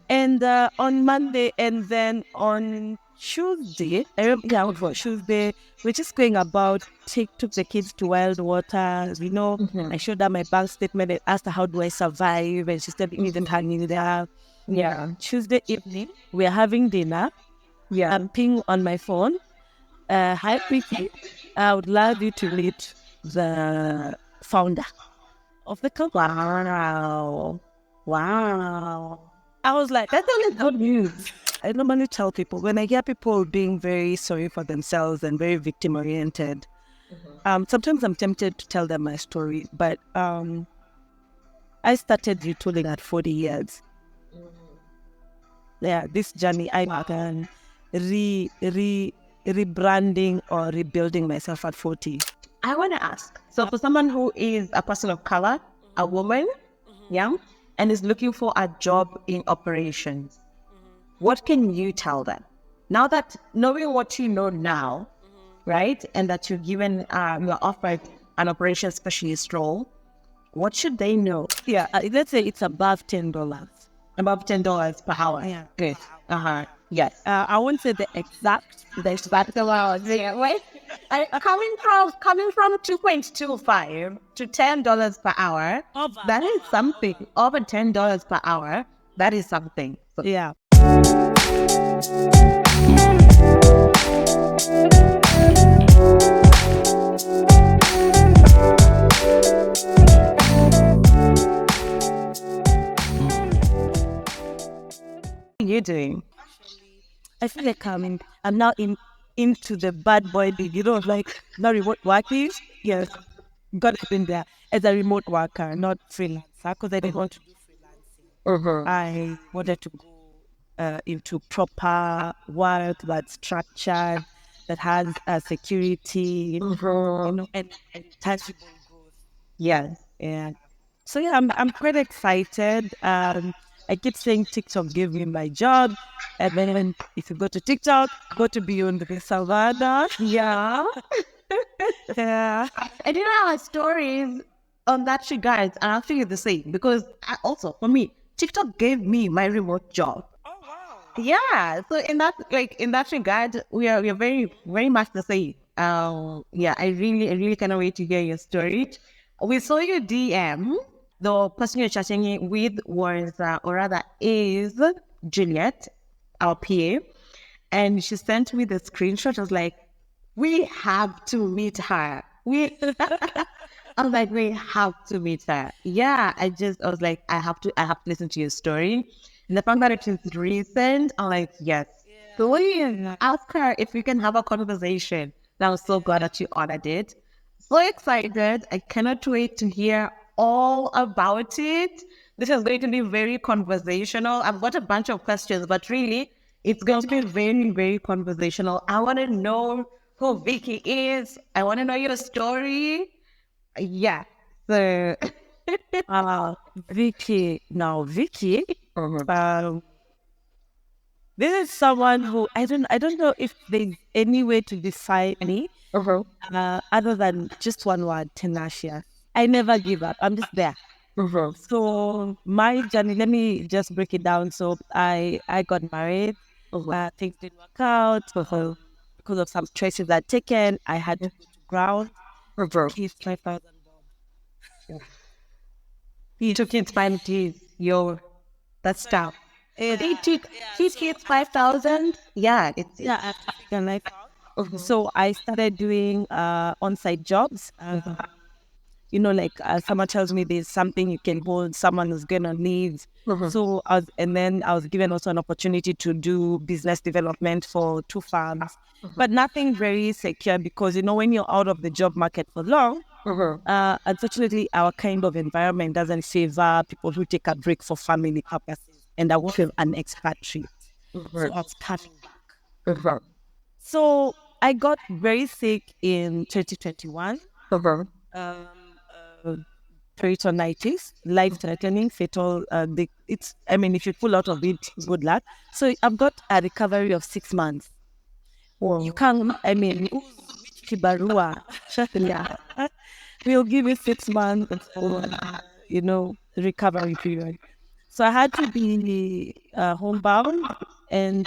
And on Monday, and then on Tuesday, I remember, yeah, it was Tuesday, we're just going about, took the kids to Wild Waters, I showed her my bank statement and asked her, how do I survive? And she said, you needn't hang in there. Yeah. Tuesday evening, we're having dinner. Yeah. I'm ping on my phone. Hi, Vicky. I would love you to meet the founder of the company. Wow. Wow. I was like, that's only good news. I normally tell people when I hear people being very sorry for themselves and very victim oriented, sometimes I'm tempted to tell them my story, but I started retooling at 40 years. Yeah, this journey I began rebranding or rebuilding myself at 40. I want to ask. So, for someone who is a person of color, a woman, yeah, and is looking for a job in operations, what can you tell them? Now that knowing what you know now, right, and that you're offered an operations specialist role, what should they know? Yeah, let's say it's above $10. Above $10 per hour. Yeah. Good. Yes. I won't say the exact. That's a lot. Yeah. Wait. Coming from 2.25 to $10 per hour, that is something. Over $10 per hour, that is something. So, Yeah. what are you doing? I feel like I'm now into the bad boy thing, like not remote working. Yes, got it in there as a remote worker, not freelancer, because I didn't want to do freelancing. I wanted to go into proper work that's structured, that has security, and tangible growth. Yes. Yeah. So yeah, I'm quite excited. I keep saying TikTok gave me my job, and then if you go to TikTok, go to Beyond the Savannah. Yeah. Yeah. And our stories on that regard are actually the same because also for me, TikTok gave me my remote job. Oh wow. Yeah. So in that regard, we are very very much the same. Yeah, I really cannot wait to hear your story. We saw your DM. The person you're chatting with was, or rather, is Juliet, our PA, and she sent me the screenshot. I was like, we have to meet her. I was like, we have to meet her. Yeah, I was like, I have to listen to your story. And the fact that it is recent, I'm like, yes. So we ask her if we can have a conversation. And I'm so glad that you honored it. So excited. I cannot wait to hear all about it. This is going to be very conversational. I've got a bunch of questions, but really, it's going to be very, very conversational. I want to know who Vicky is. I want to know your story. Yeah. So, Vicky. Now, Vicky. Um, this is someone who I don't know if there's any way to define me other than just one word: tenacious. I never give up. I'm just there. So my journey, let me just break it down. So I got married. Things didn't work out because of some choices I'd taken. I had to go to ground. He's 5,000 bob. he took his 5 days. That's tough. He took his 5,000. Yeah, Yeah, I have to figure life out. So I started doing on-site jobs. Like someone tells me there's something you can hold, someone who's gonna leave. So and then I was given also an opportunity to do business development for 2 farms, but nothing very secure because when you're out of the job market for long, unfortunately our kind of environment doesn't favor people who take a break for family purposes. And I was an expatriate, so I was coming back. So I got very sick in 2021. Um, uh, Peritonitis, life-threatening, fatal. If you pull out of it, good luck. So I've got a recovery of 6 months. You can't. Kibarua. Yeah, we'll give you 6 months. Recovery period. So I had to be homebound, and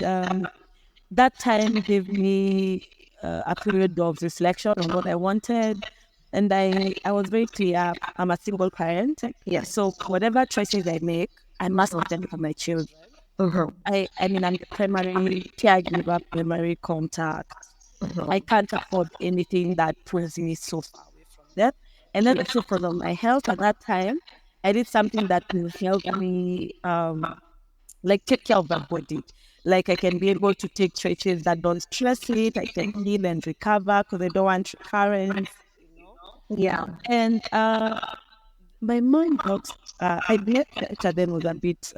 that time gave me a period of reflection on what I wanted. And I was very clear, I'm a single parent. Yes. So whatever choices I make, I must stand for my children. I mean, I'm the primary caregiver, primary contact. I can't afford anything that pulls me so far away from them. And then also because of my health at that time, I did something that will help me like take care of my body. Like I can be able to take treatments that don't stress it. I can heal and recover because I don't want recurrence. Yeah. And my mom got, I met her then was a bit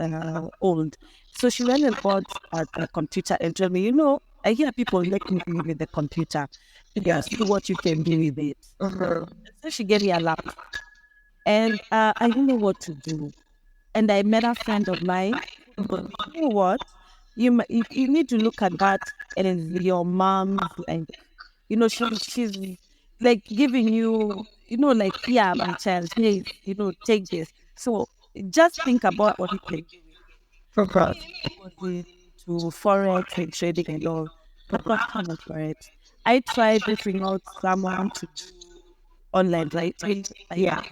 old. So she went and bought a computer and told me, you know, I hear people making money with the computer. Yes. See what you can do with it. Mhm. So she gave me a laptop. And I didn't know what to do. And I met a friend of mine. Mhm. You know what? You need to look at that and your mom's like, you know, she's like giving you, you know, like, yeah, my child, hey, you know, take this. So just think about what you can do with it. Mhm. Me, I was into forex and trading and all. But not so much for it. I tried reaching out someone to do online writing. Yeah.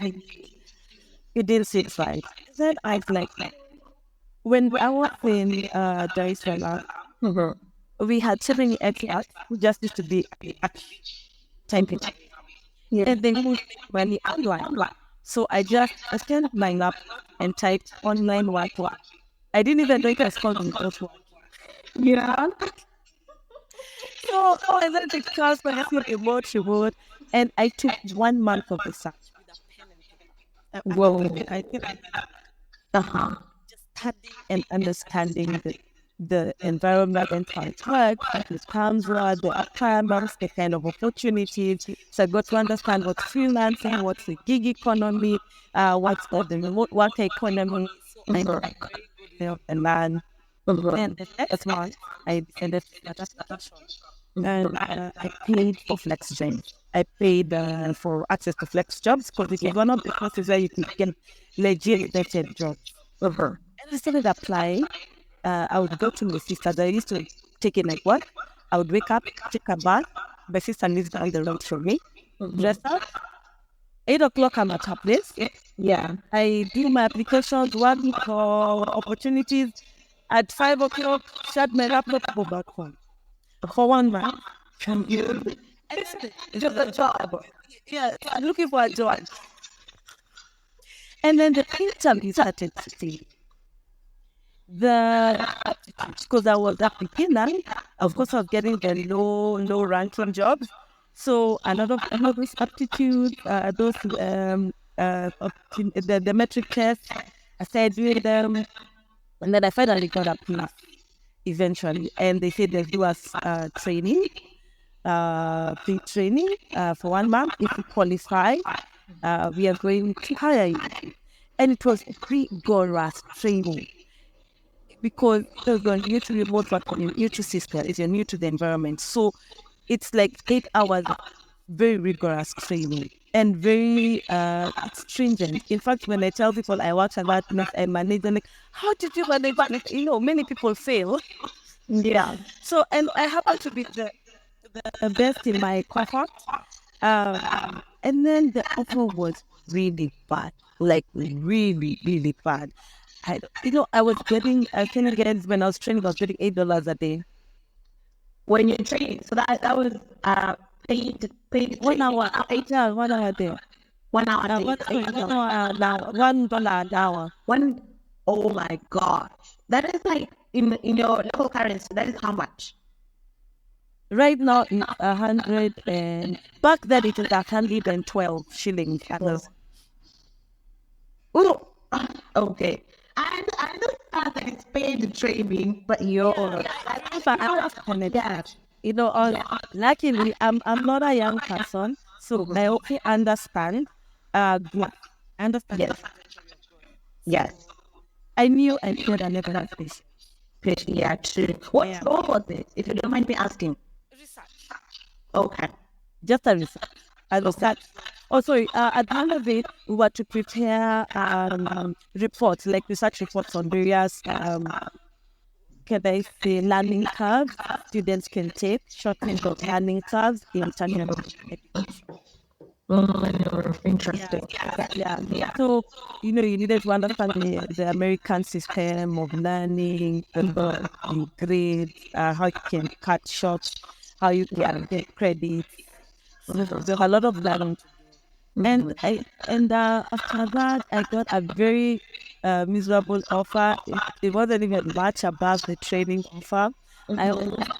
It didn't sit right. Then I was like, when I was in Dar es Salaam, Mhm. we had so many expats who just used to be at typing away. Yeah. And they would make money online. So I turned my laptop and typed online working. I didn't even know it was called remote working. Yeah. So I learned the class by having remote, and I took 1 month of research with a pen and paper. Whoa. I think I read Uh-huh. just studying and understanding the environment and how it works, what it comes with, the requirements, the kind of opportunities. So I got to understand what's freelancing, what's the gig economy, what's the remote work economy. So I got Mhm. a very good lay of the land. Mhm. Then the next month, I decided to start a subscription. And I paid for flex jobs. I paid for access to flex jobs because it is one of the places where you can get legit vetted jobs. Mhm. And I started applying. I would go to my sister's. I used to take it like what? I would wake up, take a bath. My sister lives down the road from me. Dress up. 8 o'clock, I'm at her place. Yeah. I do my applications, work for opportunities. At 5 o'clock, shut my laptop, go back home for 1 month. Can you? And then, Just a job. yeah, so I'm looking for a job. And then the interview started today. The because I was a beginner, of course, I was getting the low ranking jobs. So a lot of those aptitude, those the metric tests, I started doing them, and then I finally got a place eventually. And they said they do us training, paid training for 1 month. If you qualify, we are going to hire you. And it was rigorous training because you're new to remote work, you're new to systems, you're new to the environment. So it's like 8 hours of very rigorous training and very stringent. In fact, when I tell people I worked at that mess, I manage, they're like, how did you manage? Like, you know, many people fail. Yeah. So, and I happen to be the best in my cohort. And then the offer was really bad, like really, really bad. I was getting, I think again, when I was training, I was getting $8 a day. When you train, so that was paid 1 hour, training. yeah, 1 hour a day. 1 hour a day. Sorry, 1 hour an hour, $1 an hour. One. Oh my gosh, that is like in your local currency. That is how much? Right now, it's 100 and back then it was 112 shillings. Oh, okay. I understand that it's paid training, but I remember I was that. You know, luckily, I'm not a young person, so I also understand growth. I understand yes, the trajectory of growth. So yes. I knew I needed a level of patience. Yeah, true. Yeah. What was it? If you don't mind me asking. Research. Okay. Just a research. I Okay. researched. Oh, sorry. At the end of it, we were to prepare reports, like research reports on various, can I say, learning curves students can take, shortening the learning curves in terms of education. Interesting. Yeah. So, you needed to understand the American system of learning, the grades, how you can cut short, how you can get credit. So there's a lot of learning to do. And after that, I got a very miserable offer. It wasn't even much above the training offer. I almost,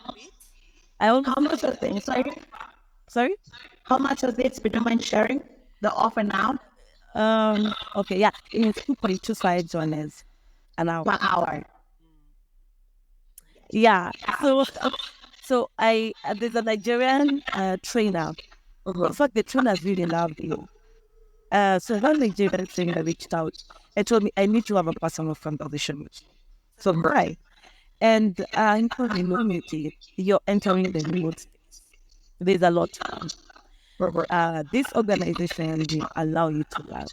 I How almost, much was it? Sorry? sorry. How much was it? If you don't mind sharing the offer now? Okay, yeah, it was 2.25 an hour. Per hour. Yeah. So I there's a Nigerian trainer. In fact, the trainers really loved you. So one Nigerian trainer reached out and told me I need to have a personal conversation with you. So right. And in community, you're entering the remote space. There's a lot. This organization will allow you to learn.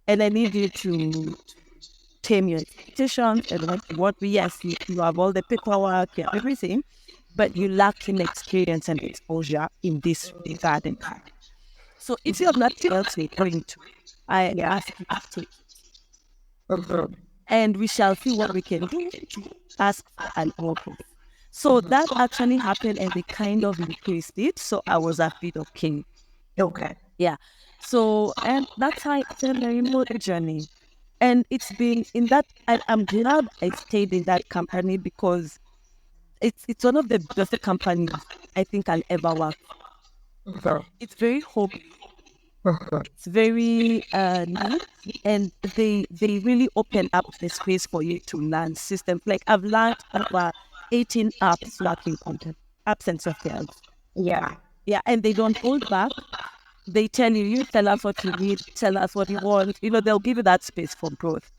And I need you to tame your expectations and what we, yes, you have all the paperwork and everything, but you lack in experience and exposure in this regarding. So if you have nothing else we're going to, I ask you to take it. And we shall see what we can do to ask for an offer. So that actually happened and they kind of increased it. So I was a bit okay. Okay. Yeah. So, and that's how I started the remote journey. And it's been in that, I'm glad I stayed in that company because it's one of the best companies I think I'll ever work for. It's very homely. It's very neat, and they really open up the space for you to learn systems. Like I've learned over 18 apps working content, apps and software. Yeah. Yeah, and they don't hold back. They tell you tell us what you need, tell us what you want. They'll give you that space for growth.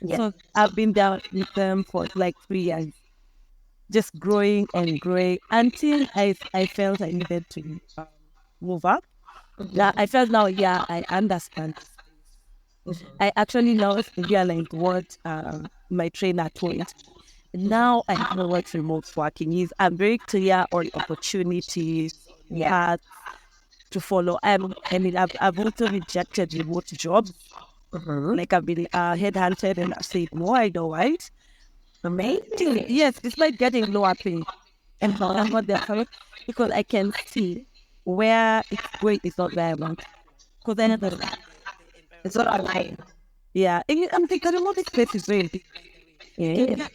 Yeah. So I've been there with them for like 3 years, just growing and growing until I felt I needed to move up. Yeah, I felt now, yeah, I understand. I actually now realized what my trainer told me. Now I know what remote working is. I'm very clear on opportunities, paths to follow. I've also rejected remote jobs. Like I've been headhunted and I've said, no, I don't want. Amazing. Yes, despite getting lower pay. And that's what they're saying. Because I can see where it's going is not where I want. Because I never. It's not online. Yeah. I'm thinking the remote space is very big. Yeah.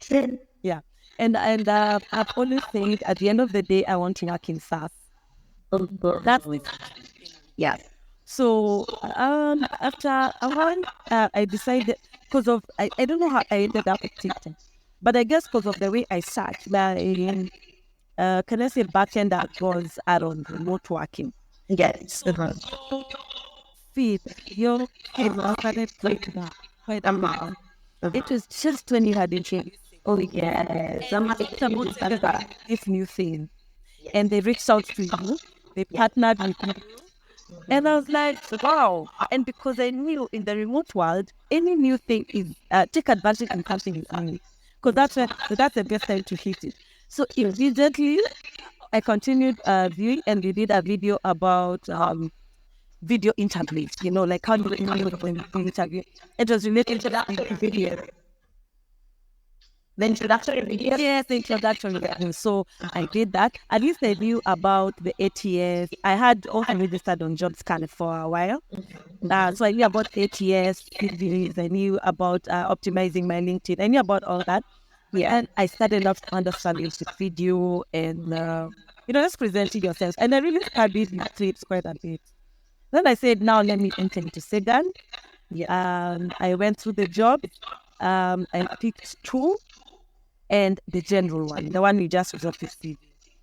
True. Yeah. And I've always said at the end of the day, I want to work in SaaS. That's Yes. so after a while, I decided because of I don't know how I ended up at TikTok, but I guess because of the way I sat, my can I say backend that was on remote working. Yes. Feed your kids started playing that quite a lot. It was just when you had a change. Oh yes. Somebody This new thing, and they reached out to you. They partnered with you. And I was like, wow. And because I knew in the remote world, any new thing is take advantage of something is new. Because that's the best time to hit it. So immediately I continued viewing and we did a video about video interviews, like how do you interview? It was related to that video. The introductory video? Yes, the introductory video. So I did that. At least I knew about the ATS. I had also registered on JobScan for a while. So I knew about ATS, CVs. I knew about optimizing my LinkedIn. I knew about all that. Yeah. And I started off to understand the video and, just presenting yourself. And I really studied my clips quite a bit. Then I said, now let me enter into Sagan. Yeah. I went through the job. I picked two. And the general one, the one you just got to see.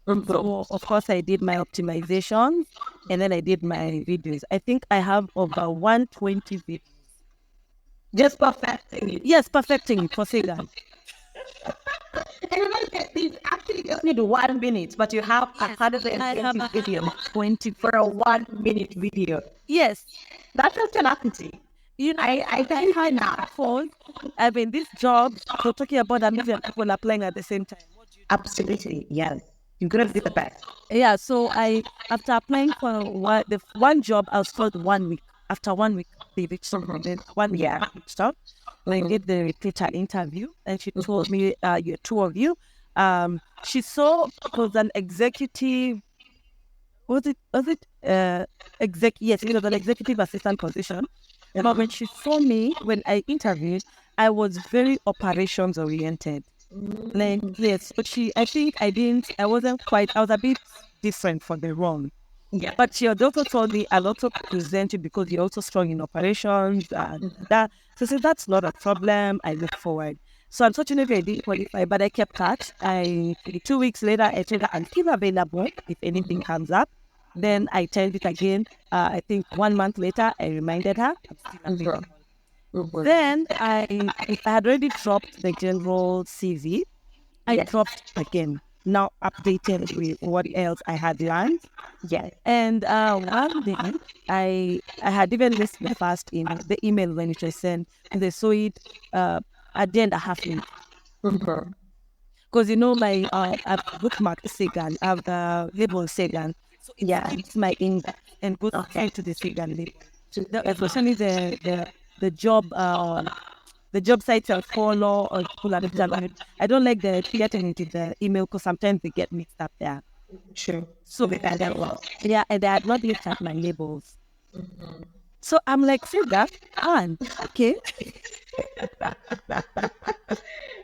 So, of course, I did my optimization and then I did my videos. I think I have over 120 videos. Just perfecting it. Yes, perfecting it for Sagan. And remember, these actually just need 1 minute, but you have a I have 120 video 20. for a 1 minute video. Yes. That's just tenacity. You know, I I tell you had now. phone. I mean, this job, so talking about a million people applying at the same time. Absolutely, yes. You're gonna be the best. Yeah, so after applying for the one job, I was told 1 week. After 1 week, they reached then 1 week Yeah. I reached out. I did the recruiter interview, and she told me, "You two of you." She saw it was an executive. Was it? Was it? Yes, it was an executive assistant position. But when she saw me when I interviewed, I was very operations oriented. Like, yes, but I think I wasn't quite, I was a bit different for the role. Yeah. But she had also told me, I'll also present you because you're also strong in operations and that. So I said, that's not a problem. I look forward. So unfortunately, I didn't qualify, but I kept touch. 2 weeks later, I told her, I'm still available if anything comes up. Then I turned it again. I think 1 month later, I reminded her, I'm still available. Then I had already dropped the general CV. I dropped again, now updated with what else I had learned. Yes. And one day, I had even missed the first email, the email when it was sent, and they saw it at the end I have link. Because you know my I've bookmarked Sagan, I've labeled Sagan, so it skips my inbox and goes straight to the Sagan label. Especially the job sites I follow or people at the I don't like the getting into the email because sometimes they get mixed up there. Sure. So they can get lost. yeah, and they had not looked at my labels. So I'm like, Sugar, and okay.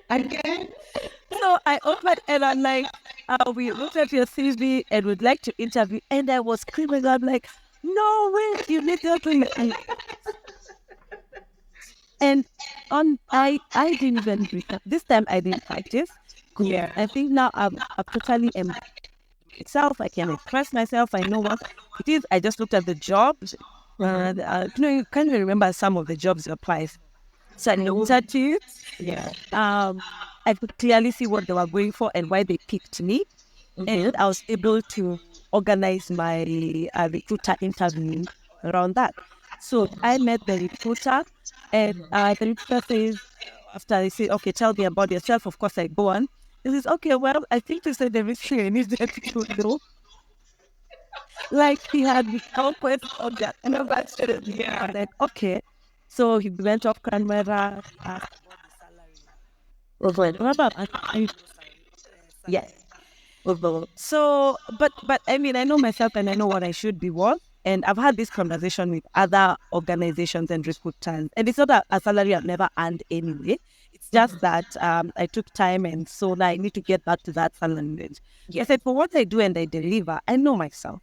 Again. So I opened and I'm like, we looked at your CV and would like to interview. And I was screaming, I'm like, no way, you need to do it. And I didn't even this time I didn't practice. Yeah. I think now I'm totally myself. I can express myself. I know what it is. I just looked at the jobs. You can't even remember some of the jobs you apply for. So I looked at it. Yeah. I could clearly see what they were going for and why they picked me. And I was able to organize my recruiter interview around that. So I met the recruiter, and the recruiter says, after I say, okay, tell me about yourself, of course I go on. He says, okay, well, I think you said everything I needed to know. Like he had the conquest of that. And I was like, okay. So he went off camera, he asked about the salary. Remember, Yes. So, but I mean, I know myself and I know what I should be worth. And I've had this conversation with other organizations and recruiters. And it's not a salary I've never earned anyway. It's just that I took time and so now I need to get back to that salary range. I said, for what I do and I deliver, I know myself.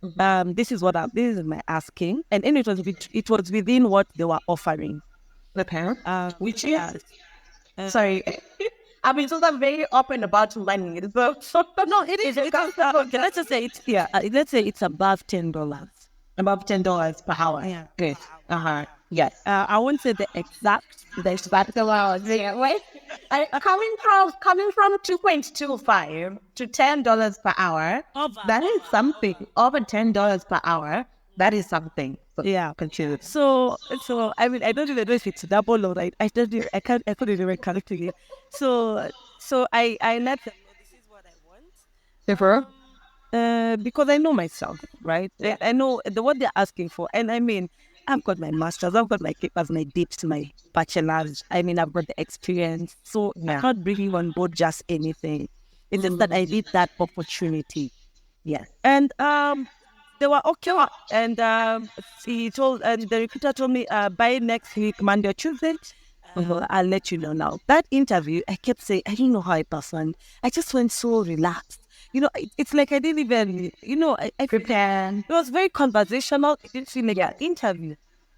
This is this is my asking. And it was within what they were offering. The parent? Which is? Sorry. I mean, so I'm very open about money. So No, it is. Okay, let's just say it's let's say it's above $10. above $10 per hour. Yeah. Good. Yes. I won't say the exact. Yeah. Wait. Coming from 2.25 to $10 per hour. That is something. Over $10 per hour. That is something. So Yeah. consider. So I mean I don't even know if it's double or like I couldn't even calculate it. So I let them know this is what I want. Therefore, Because I know myself, right? I know what they're asking for. And I mean, I've got my master's, I've got my papers, my dips, my bachelor's. I mean, I've got the experience. So I'm not bringing on board just anything. It's just that I need that opportunity. yes. And they were okay. And the recruiter told me by next week, Monday or Tuesday, I'll let you know now. That interview, I kept saying, I don't know how I performed. I just went so relaxed. It's like I didn't even, I Prepare. it was very conversational. It didn't feel like an interview.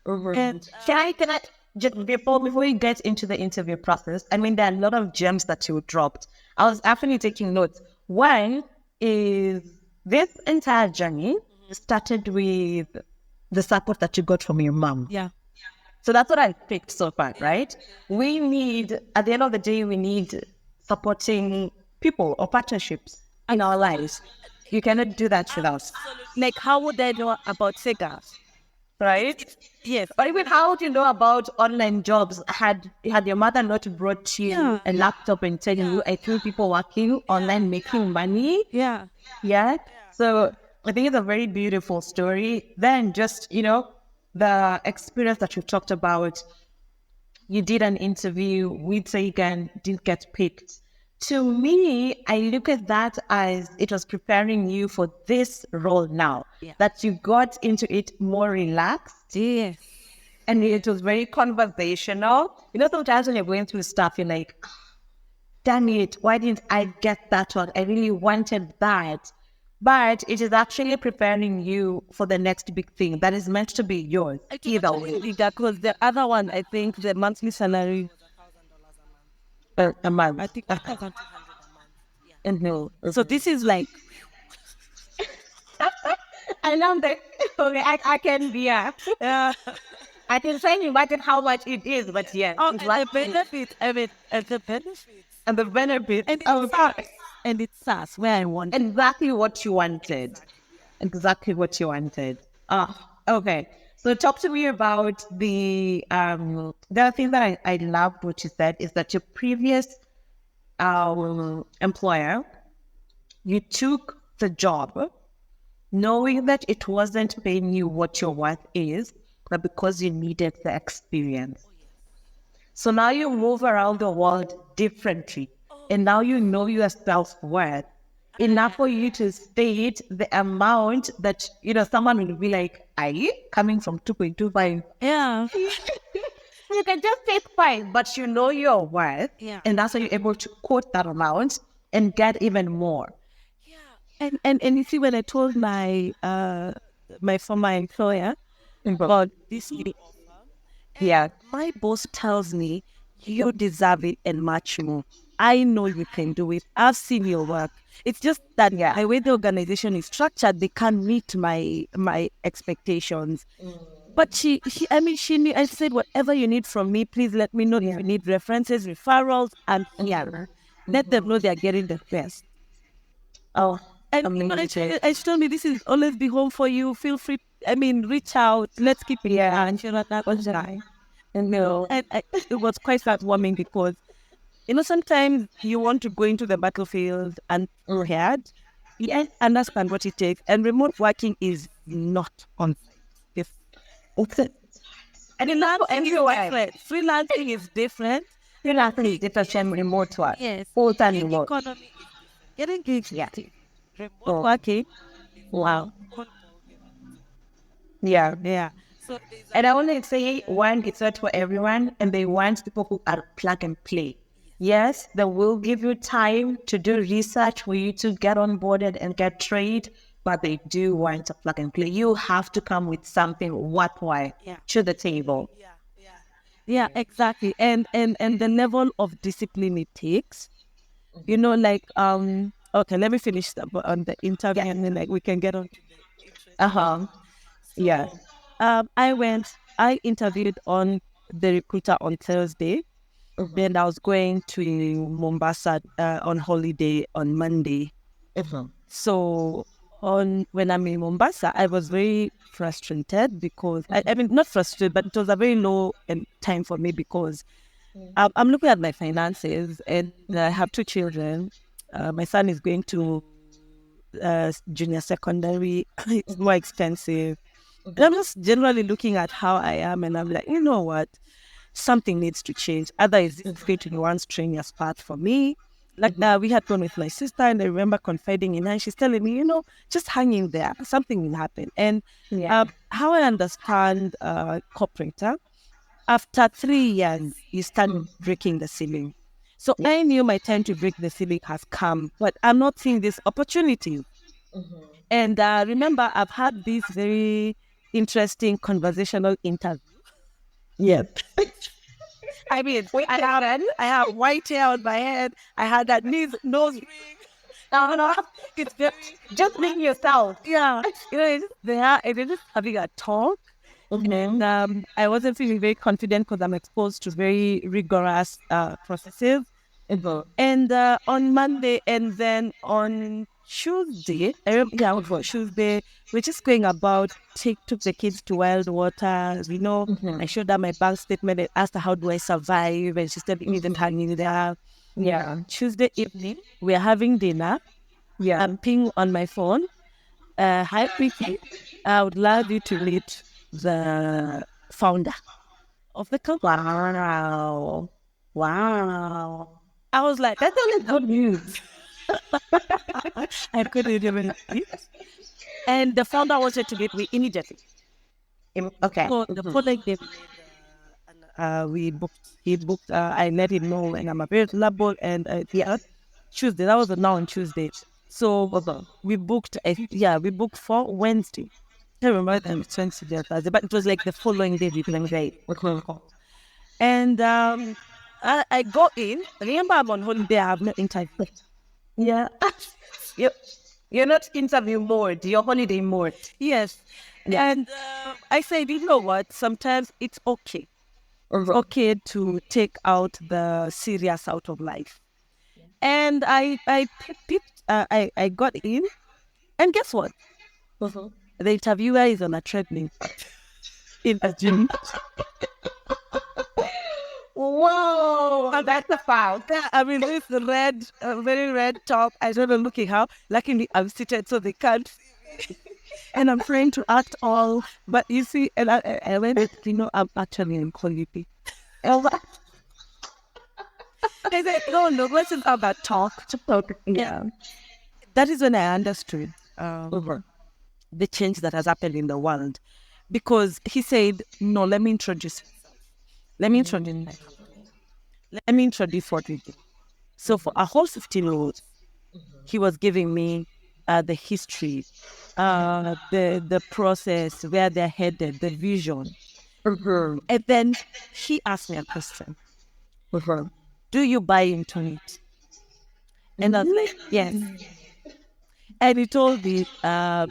And Can I just before we get into the interview process? I mean, there are a lot of gems that you dropped. I was actually taking notes. One is this entire journey started with the support that you got from your mom. yeah. So that's what I picked so far, right? We need, at the end of the day, we need supporting people or partnerships in our lives. You cannot do that without, Like, how would I know about sagan? right? Yes. Or even how do you know about online jobs? Had your mother not brought you Yeah. a laptop and telling you, I think people working online making money? Yeah. Yeah. So I think it's a very beautiful story. Then just, the experience that you talked about, you did an interview with Sagan, didn't get picked. To me, I look at that as it was preparing you for this role now, Yeah. that you got into it more relaxed Yes. and it was very conversational. Sometimes when you're going through stuff, you're like, damn it, why didn't I get that one? I really wanted that. But it is actually preparing you for the next big thing that is meant to be yours, either way. Because the other one, I think the monthly salary was A month. I think 1,200 a month. Yeah. And no. So this is like, I love that. Okay, I can be. yeah. I can try to imagine how much it is, but yeah, Oh, it's and the like benefits. I mean, and the benefits. and the benefits. And Oh, it's SaaS. And it's SaaS where I want. exactly what you wanted. Exactly what you wanted. Okay. So talk to me about the other thing that I loved what you said is that your previous employer, you took the job knowing that it wasn't paying you what your worth is, but because you needed the experience. So now you move around the world differently. And now you know your self-worth enough for you to state the amount that, someone will be like, are you coming from 2.25? Yeah. You can just take 5, but you know your worth. Yeah. And that's why you're able to quote that amount and get even more. And you see, when I told my former employer about this new offer, Yeah. my boss tells me you deserve it and much more. I know you can do it. I've seen your work. It's just that Yeah. the way the organization is structured, they can't meet my expectations. But I mean, she knew. I said, whatever you need from me, please let me know. If you need references, referrals, I'm here. Let them know they're getting the best. Oh, And amazing. she told me this is always be home for you. Feel free. I mean, reach out. Let's keep in touch. You know, that was nice. And no. And it was quite heartwarming because, sometimes you want to go into the battlefield and prepared. Yes. Understand what it takes. And remote working is not on site. It's a, and it's not for everyone. Freelancing is different. Freelancing is different from remote work. Yes. Full-time Gig remote. economy is different. Getting gigs Yeah. is different. Remote Oh, working is wow. whole ball game. Yeah. Yeah. So there's And I want to say, one, it's not for everyone, and they want people who are plug and play. Yes, they will give you time to do research for you to get onboarded and get trained, but they do want to plug and play. You have to come with something worthwhile to the table. yeah, exactly. And the level of discipline it takes, like okay, let me finish on the interview and then we can get on to the interest. Uh-huh. Yeah. So I interviewed on the recruiter on Thursday. Then I was going to Mombasa on holiday on Monday. So when I'm in Mombasa, I was very frustrated because I mean not frustrated, but it was a very low time for me because I'm looking at my finances and I have 2 children. My son is going to junior secondary. It's more expensive. And I'm just generally looking at how I am and I'm like, you know what? Something needs to change. Either is this going to be one strenuous path for me? Like we had gone with my sister and I remember confiding in her and she's telling me, just hang in there. Something will happen. And how I understand corporate, after 3 years, you start breaking the ceiling. So I knew my time to break the ceiling has come, but I'm not seeing this opportunity. And remember, I've had this very interesting conversational interview. Yep. I mean, I have white hair on my head. I had that nose ring. No. It's very, Just being yourself. yeah. It's there, and they're just having a talk. And I wasn't feeling very confident because I'm exposed to very rigorous processes. And on Monday, and then on Tuesday, I remember, yeah, on Tuesday, we're just going about, took the kids to Wild Waters, I showed her my bank statement and asked her, how do I survive? And she said, it isn't hanging there. Yeah. Tuesday evening, we're having dinner. Yeah. I'm ping on my phone. Hi, Preeti. I would love you to meet the founder of the company. Wow. Wow. I was like, that's only good news. I couldn't even eat. And the founder wanted to meet me immediately. Okay. So the following day, he booked, I let him know and I'm available. And Yeah. Tuesday, that was now on Tuesday. So we booked, we booked for Wednesday. I can't remember if it's Wednesday or Thursday, but it was like the following day we couldn't get call. And I got in. Remember, I'm on holiday, I have no interview. Yeah. You're not interview mode, you're holiday mode. Yes. Yeah. And I said, you know what? Sometimes it's okay. It's okay to take out the serious out of life. And I got in, and guess what? The interviewer is on a treadmill in a gym. Whoa, that's a foul. Yeah, I mean, with the very red top. I don't know looking how. Luckily, I'm seated so they can't see me. And I'm trying to act all, but you see, and I went, I'm actually in quality. I said, no, let's just have that talk. Yeah. That is when I understood the change that has happened in the world. Because he said, no, let me introduce myself. Let me introduce my company. Let me introduce what we do. So for a whole 15 minutes, he was giving me the history, the process, where they're headed, the vision. And then he asked me a question. Do you buy into it? And I was like, yes. And he told me, and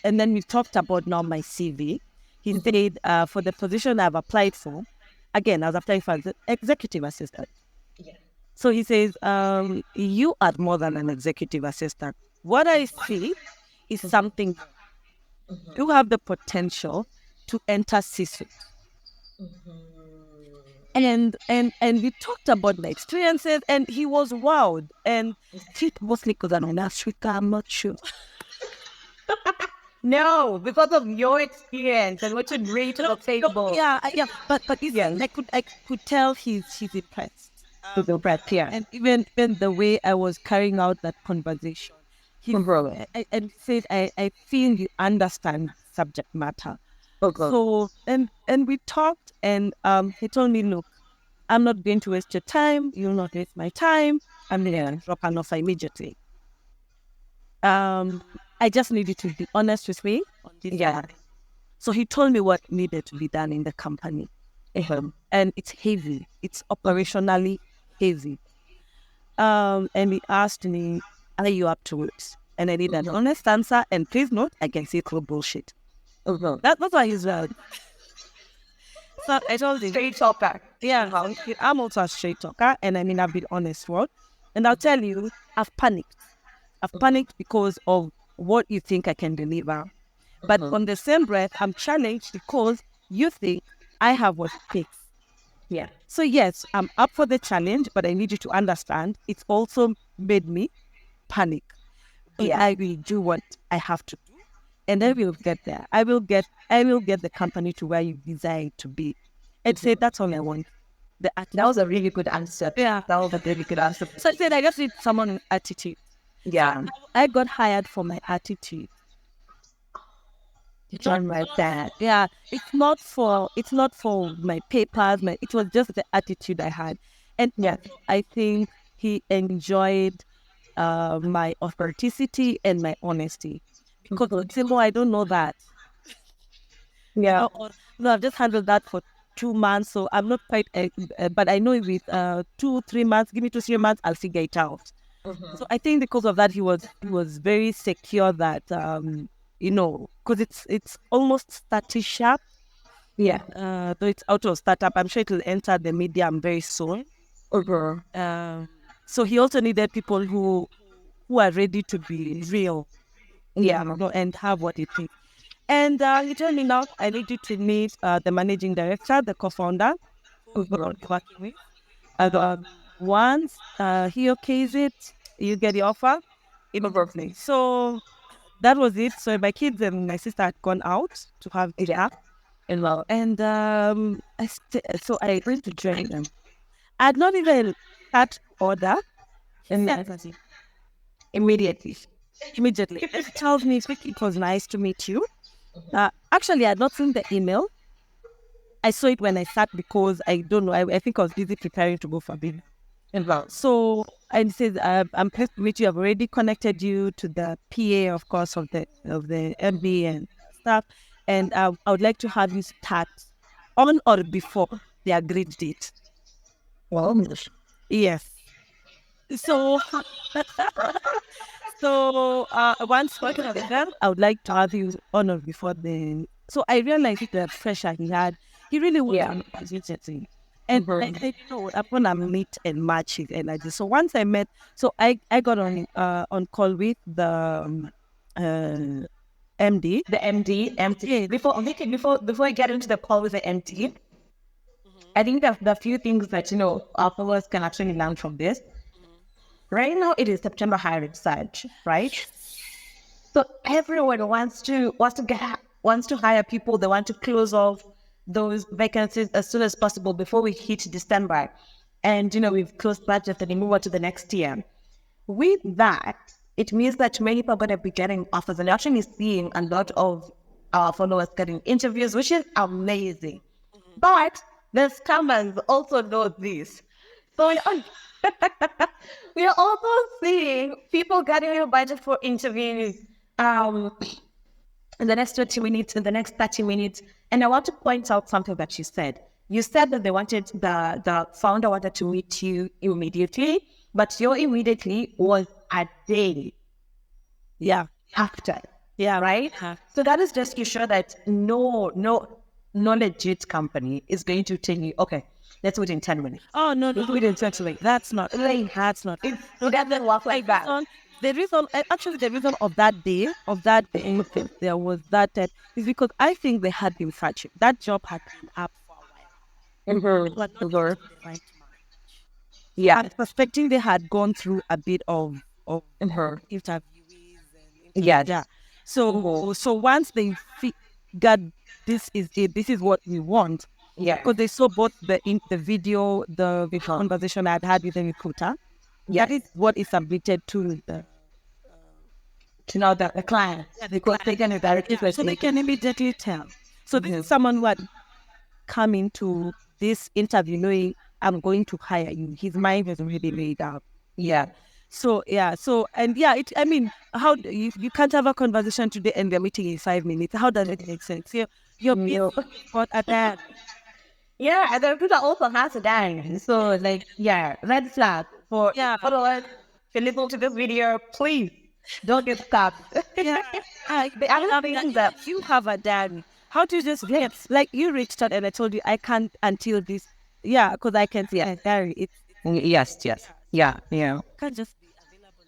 then we talked about now my CV. He said, for the position I've applied for, again, I was applying for the executive assistant. So he says, you are more than an executive assistant. What I see is something you have the potential to enter C-suite. And we talked about my experiences, and he was wowed. And I think mostly because I'm in Africa, I'm not sure. No, because of your experience and what you bring to the table. Yeah, but Yes. I could tell he's impressed. To the breath, yeah. And even the way I was carrying out that conversation, he and said, I feel you understand subject matter. So and we talked, and he told me, look, I'm not going to waste your time. You'll not waste my time. I'm going to drop an offer immediately. I just need you to be honest with me on this. Yeah. So he told me what needed to be done in the company. And it's heavy. It's operationally heavy. And he asked me, are you up to it? And I need an honest answer. And please note, I can see through bullshit. That's why he's right. So I told him, Straight talker. yeah, I'm also a straight talker. And I mean, I've been honest, right? And I'll tell you, I've panicked. I've panicked because of what you think I can deliver. But on the same breath, I'm challenged because you think I have what it takes. Yeah. So yes, I'm up for the challenge, but I need you to understand it's also made me panic. But Yeah. I will do what I have to do, and I will get there. I will get the company to where you desire it to be. And say that's all I want. That was a really good answer. Yeah. That was a really good answer. So I said I just need someone with attitude. Yeah. I got hired for my attitude. John like that. Yeah, it's not for my papers. It was just the attitude I had, and Yeah. I think he enjoyed my authenticity and my honesty, because no, I don't know that. Yeah. No, I've just handled that for 2 months, so I'm not quite. But I know with 2-3 months, give me 2-3 months, I'll figure it out. So I think because of that, he was very secure that because it's almost startup sharp. Yeah. Though it's out of startup, I'm sure it will enter the medium very soon. Okay. So he also needed people who are ready to be real, Yeah. and have what it takes. And he told me, now I need you to meet the managing director, the co-founder, who you're working with. Once he okays it, you get the offer immediately. So that was it. So my kids and my sister had gone out to have dinner, and so I agreed to join them. I had not even had order, and Immediately. immediately he tells me, "Vicky, it was nice to meet you." Actually, I had not seen the email. I saw it when I sat because I don't know. I think I was busy preparing to go for dinner. So and he says, "I'm pleased to meet you. I've already connected you to the PA, of course, of the MB and stuff, and I would like to have you start on or before the agreed date." Well, Yes. So, so once spoken of them, I would like to have you honored before the. So I realized the pressure he had. He really wanted to. And I said, I'm gonna meet and match his energy. So once I met, so I got on call with the MD. the MD. Yeah. Before I get into the call with the MD, I think that the few things that our followers can actually learn from this. Right now, it is September hiring surge, right? So everyone wants to hire people. They want to close off those vacancies as soon as possible before we hit December, and we've closed budget and we move on to the next year. With that, it means that many people are going to be getting offers, and you're actually seeing a lot of our followers getting interviews, which is amazing. But the scammers also know this. So we are also seeing people getting a budget for interviews in the next 20 minutes, in the next 30 minutes. And I want to point out something that you said. You said that they wanted the founder wanted to meet you immediately, but your immediately was a day Yeah. after. Yeah. Right? So that is just to show that no legit company is going to tell you, okay, let's do it in 10 minutes. Oh no, no, we didn't actually. That's not. That's not. It doesn't work like that. The reason, actually, the reason of that day, there was that is because I think they had been searching. That job had been up for a while. They were not getting the right man. Yeah. I'm suspecting they had gone through a bit of interviewees and Yes. yeah. So once they got this is it, this is what we want. Yeah. Because they saw both the video, the conversation I had with the recruiter. Yes. That is what is submitted to the know that the client, because they can so they can immediately tell. So this is someone who had come into this interview knowing I'm going to hire you. His mind was already made up. Yeah. So yeah, I mean, how you can't have a conversation today and we're meeting in 5 minutes? How does it make sense? You're busy, you've got a dad. Yeah, and the recruiter also has a dang. So red flag for followers. If you listen to this video, please don't get stuck. Yeah, The other thing that you have a dad. How do you just get like you reached out and I told you I can't until this? Yeah, because I can see a diary. It's yes, yeah. can't just be available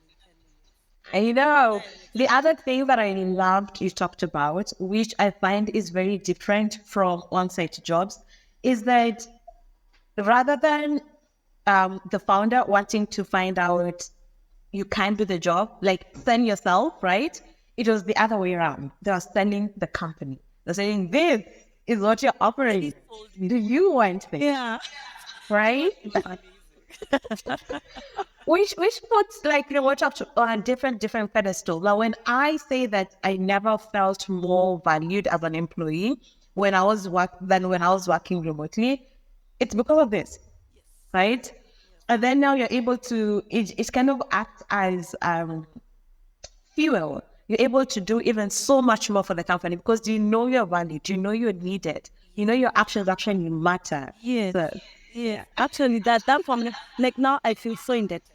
in 10 minutes. And the other thing that I loved you talked about, which I find is very different from on-site jobs, is that rather than the founder wanting to find out you can't do the job, like send yourself, right? It was the other way around. They are selling the company. They're saying, this is what you're offering. Do you want this? Yeah, Right? Which puts what on a different pedestal. Now, when I say that I never felt more valued as an employee when I was working remotely, it's because of this, right? And then now you're able to it kind of act as fuel. You're able to do even so much more for the company because you know you're valued, you know you're needed, you know your actions actually matter. yes, So, yeah. Actually, that for me, like now I feel so indebted.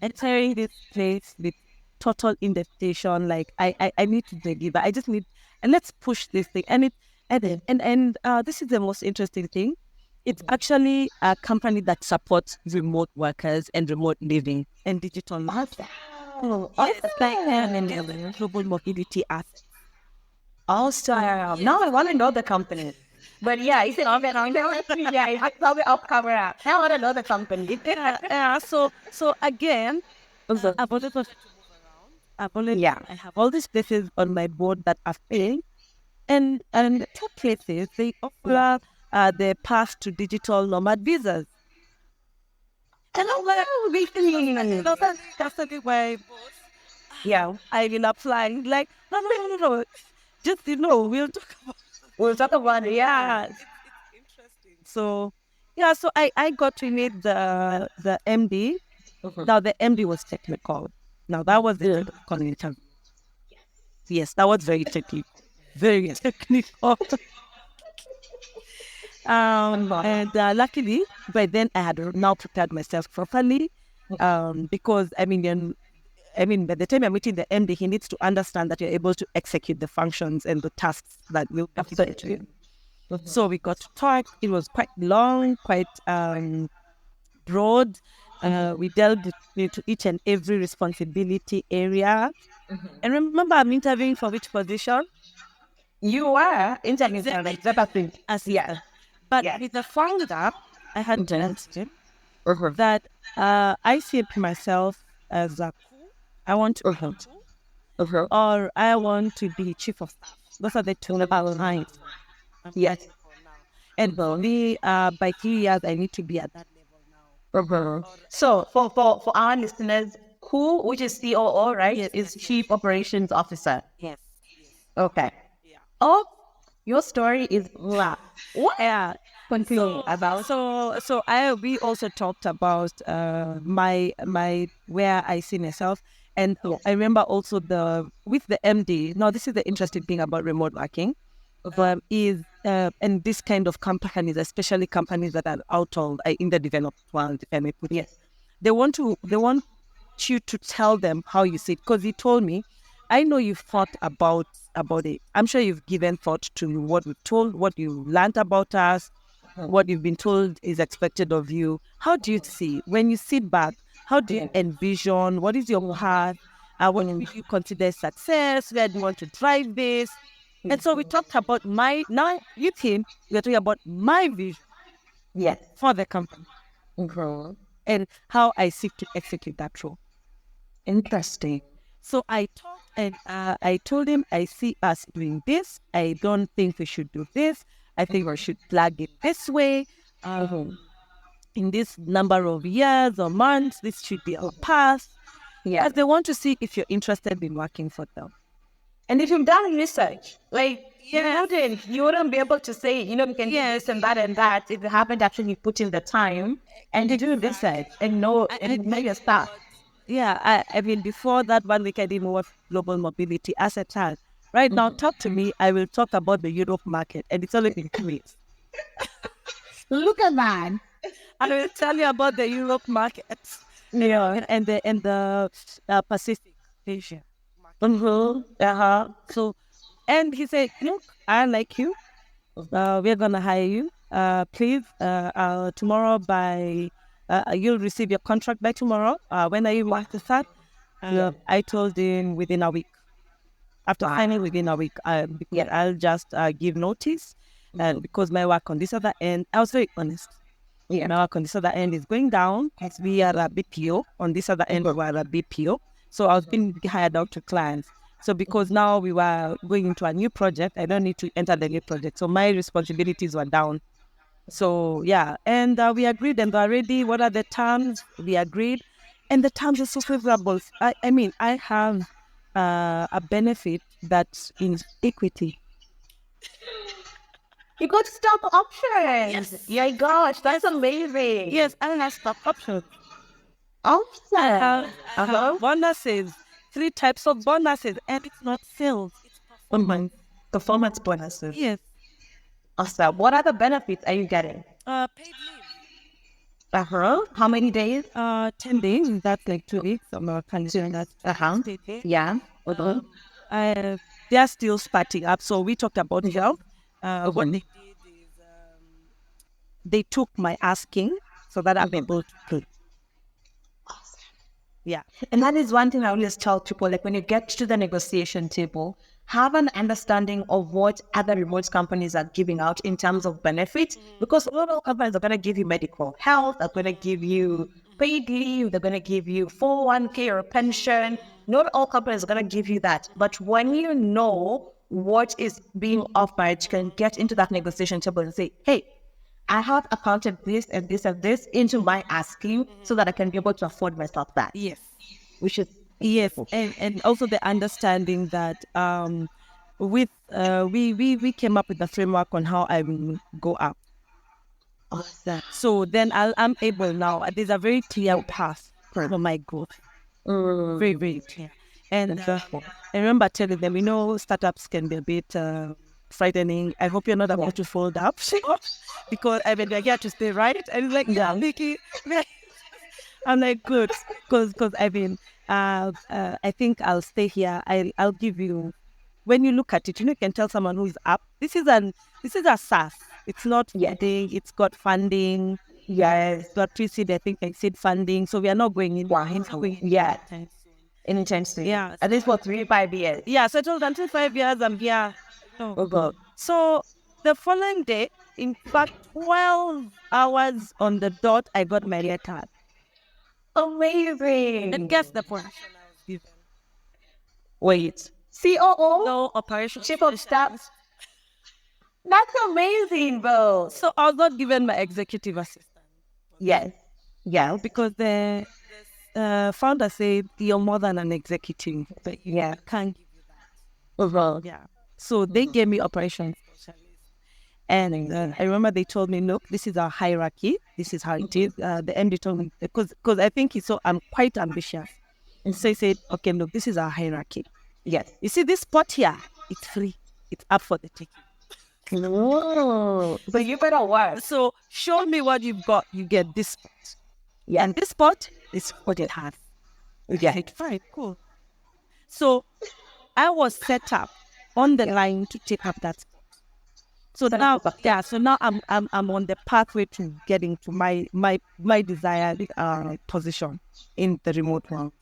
Entering this place with total indentation, like I need to deliver. I just need, and let's push this thing. And it and this is the most interesting thing. It's actually a company that supports remote workers and remote living and digital marketing. Oh, Yes, like and global mobility assets. awesome. Now I want to know the company. But yeah, it's an organization. Yeah, I'll cover up. I want to know the company. So again, Also, I've always wanted to move around. yeah. I have all these places on my board that are filled, and two places they offer the path to digital nomad visas. And I'm like, Oh, really? that's the way, boss. Yeah. I will apply. Like, no. Just we'll talk about. We'll talk about it. Yeah. Yeah, it's interesting. So yeah, so I got to meet the MD. Now the MD was technical. Now that was the technical interview. Yes, that was very technical. Very technical. And luckily, by then I had now prepared myself properly. Because by the time you're meeting the MD, he needs to understand that you're able to execute the functions and the tasks that will be given to you. So we got to talk. It was quite long, quite broad. We delved into each and every responsibility area. And remember, I'm interviewing for which position? You were interviewing like executive Assistant. But Yes. with the founder, I had told him Uh-huh. that I see myself as a cool. I want to be cool, Uh-huh. or I want to be chief of staff. Those are the two lines I'm Yes. fighting for now. And for me, by 3 years, I need to be at that level now. Uh-huh. So for our listeners, who, which is COO, right, Yes, is Chief Operations Officer. yes, yes. Okay. Yeah. Oh, your story is what? Yeah. Continue about. So I we also talked about my where I see myself, and Yes. I remember also the with the MD. Now this is the interesting thing about remote working, is and this kind of companies, especially companies that are out of in the developed world, if I may put it, Yes. they want you to tell them how you see it, because he told me, I know you've thought about it. I'm sure you've given thought to what we've told, what you learned about us, what you've been told is expected of you. How do you see when you sit back? How do you envision? What is your path? What do you consider success? Where do you want to drive this? And so we talked about now with him, we're talking about my vision Yes. for the company Mhm. and how I seek to execute that role. Interesting. So I talked and I told him, I see us doing this. I don't think we should do this. I think we should plug it this way. In this number of years or months, this should be our path. Yeah. As they want to see if you're interested in working for them. And if you've done research, like Yes. you wouldn't be able to say, we can do this and that if you haven't actually put in the time and do research and know your stuff. Yeah, I mean, before that 1 week, I didn't know what global mobility assets are. Right now, talk to me. I will talk about the Europe market, and it's only been 2 weeks. Look at that. I will tell you about the Europe markets Yeah. and the Pacific Asia. So, and he said, look, I like you. We're gonna hire you. Please, tomorrow you'll receive your contract by tomorrow. When are you going to start? I told him within a week. After signing within a week, because I'll just give notice, and because my work on this other end, I was very honest. Yeah. My work on this other end is going down because we are a BPO. On this other end, we are a BPO. So I was being hired out to clients. So because now we were going into a new project, I don't need to enter the new project. So my responsibilities were down. So yeah, and we agreed, and already what are the terms? We agreed, and the terms are so favorable. I mean, I have a benefit that's in equity. You got stock options. Yes. Yeah, gosh, that's amazing. Yes, I have stock options. Awesome. I have bonuses, 3 types of bonuses, and it's not sales, it's performance. Performance bonuses. Yes, Awesome. What other benefits are you getting? paid leave. How many days? 10 days. That's like 2 weeks. I'm not considering that. Paid leave. Yeah. I, they're still starting up. So we talked about health. What they did is they took my asking so that I'm able to pay. Yeah. And that is one thing I always tell people, like when you get to the negotiation table, have an understanding of what other remote companies are giving out in terms of benefits, because not all companies are going to give you medical health, they're going to give you paid leave, they're going to give you 401k or a pension. Not all companies are going to give you that. But when you know what is being offered, you can get into that negotiation table and say, hey, I have accounted this and this and this into my asking so that I can be able to afford myself that. Yes. Which is Yes, and also the understanding that with we came up with the framework on how I will go up. awesome. So then I'm able now. There's a very clear path for my growth. Very, very clear. And I remember telling them, startups can be a bit frightening. I hope you're not about to fold up because I mean, we're here to stay, right? And it's like, yeah, Vicky. I'm like, good, because I mean, I think I'll stay here. I'll give you. When you look at it, you can tell someone who's up. This is a SaaS. It's not funding. It's got funding. Yes. It's got pre-seed. I think seed funding. So we are not going in. Wow. Yeah. Anytime soon. Intensely. Yeah. At least for 3 5 years. Yeah. So it was until 5 years. I'm here. No. Oh God. So the following day, in fact, 12 hours on the dot, I got my letter. Amazing. And guess the position I was given. Wait. COO? No, operation Chief of staff? That's amazing, bro. So I was not given my executive assistant. Yes. Yeah. Because the founder said, you're more than an executive. But I can't give you that. Overall. Yeah. So they gave me operations specialist. And I remember they told me, look, this is our hierarchy. This is how it is. The MD told me, because I think he saw I'm quite ambitious. And so he said, okay, look, this is our hierarchy. Yes. You see this spot here? It's free. It's up for the taking. No. So you better work. So show me what you've got. You get this spot. Yeah. And this spot is what it has. Yeah. Fine, cool. So I was set up on the line to take up that spot. So now, so now I'm on the pathway to getting to my desired position in the remote world.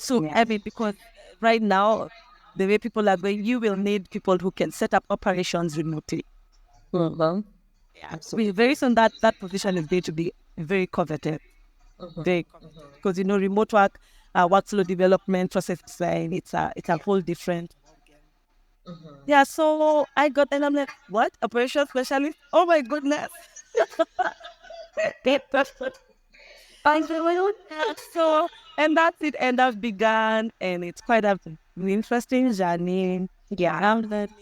So I mean, because right now, the way people are going, you will need people who can set up operations remotely. Yeah, absolutely. Very soon that position is going to be very coveted. Very coveted. Because remote work, workflow development, process design, it's a whole different. Yeah, so I got, and I'm like, what? Operations specialist? Oh my goodness. So, and that's it. And I've begun, and it's quite an interesting journey. Yeah, I'm learning.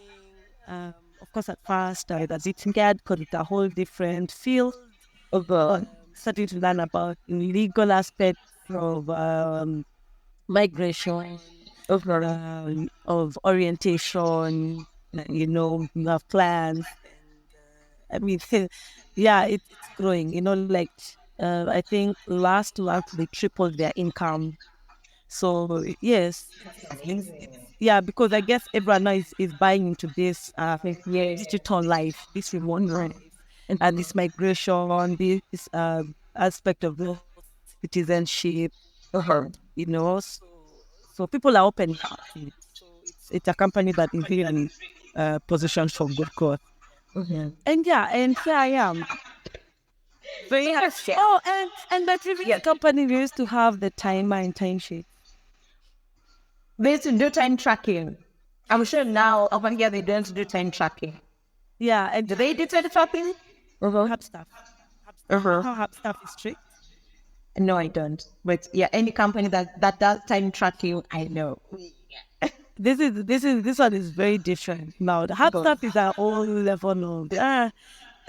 Of course, at first, I was scared because it's a whole different field. Starting to learn about legal aspects of migration, of orientation. You have plans. I mean, yeah, it's growing. Like I think last month they tripled their income. So yes, yeah, because I guess everyone now is buying into this digital life, this remote life, and this migration, this aspect of citizenship. So people are opening up. So it's a company that is really positioned for good growth. And here I am. Very happy. Oh, and the previous company we used to have the timer and timesheet. They used to do time tracking. I'm sure now over here they don't do time tracking. Yeah, and do they do time tracking? Hub staff. How hub staff is strict? No, I don't. But yeah, any company that does time tracking, I know. This one is very different. Now the hub staff is our own level of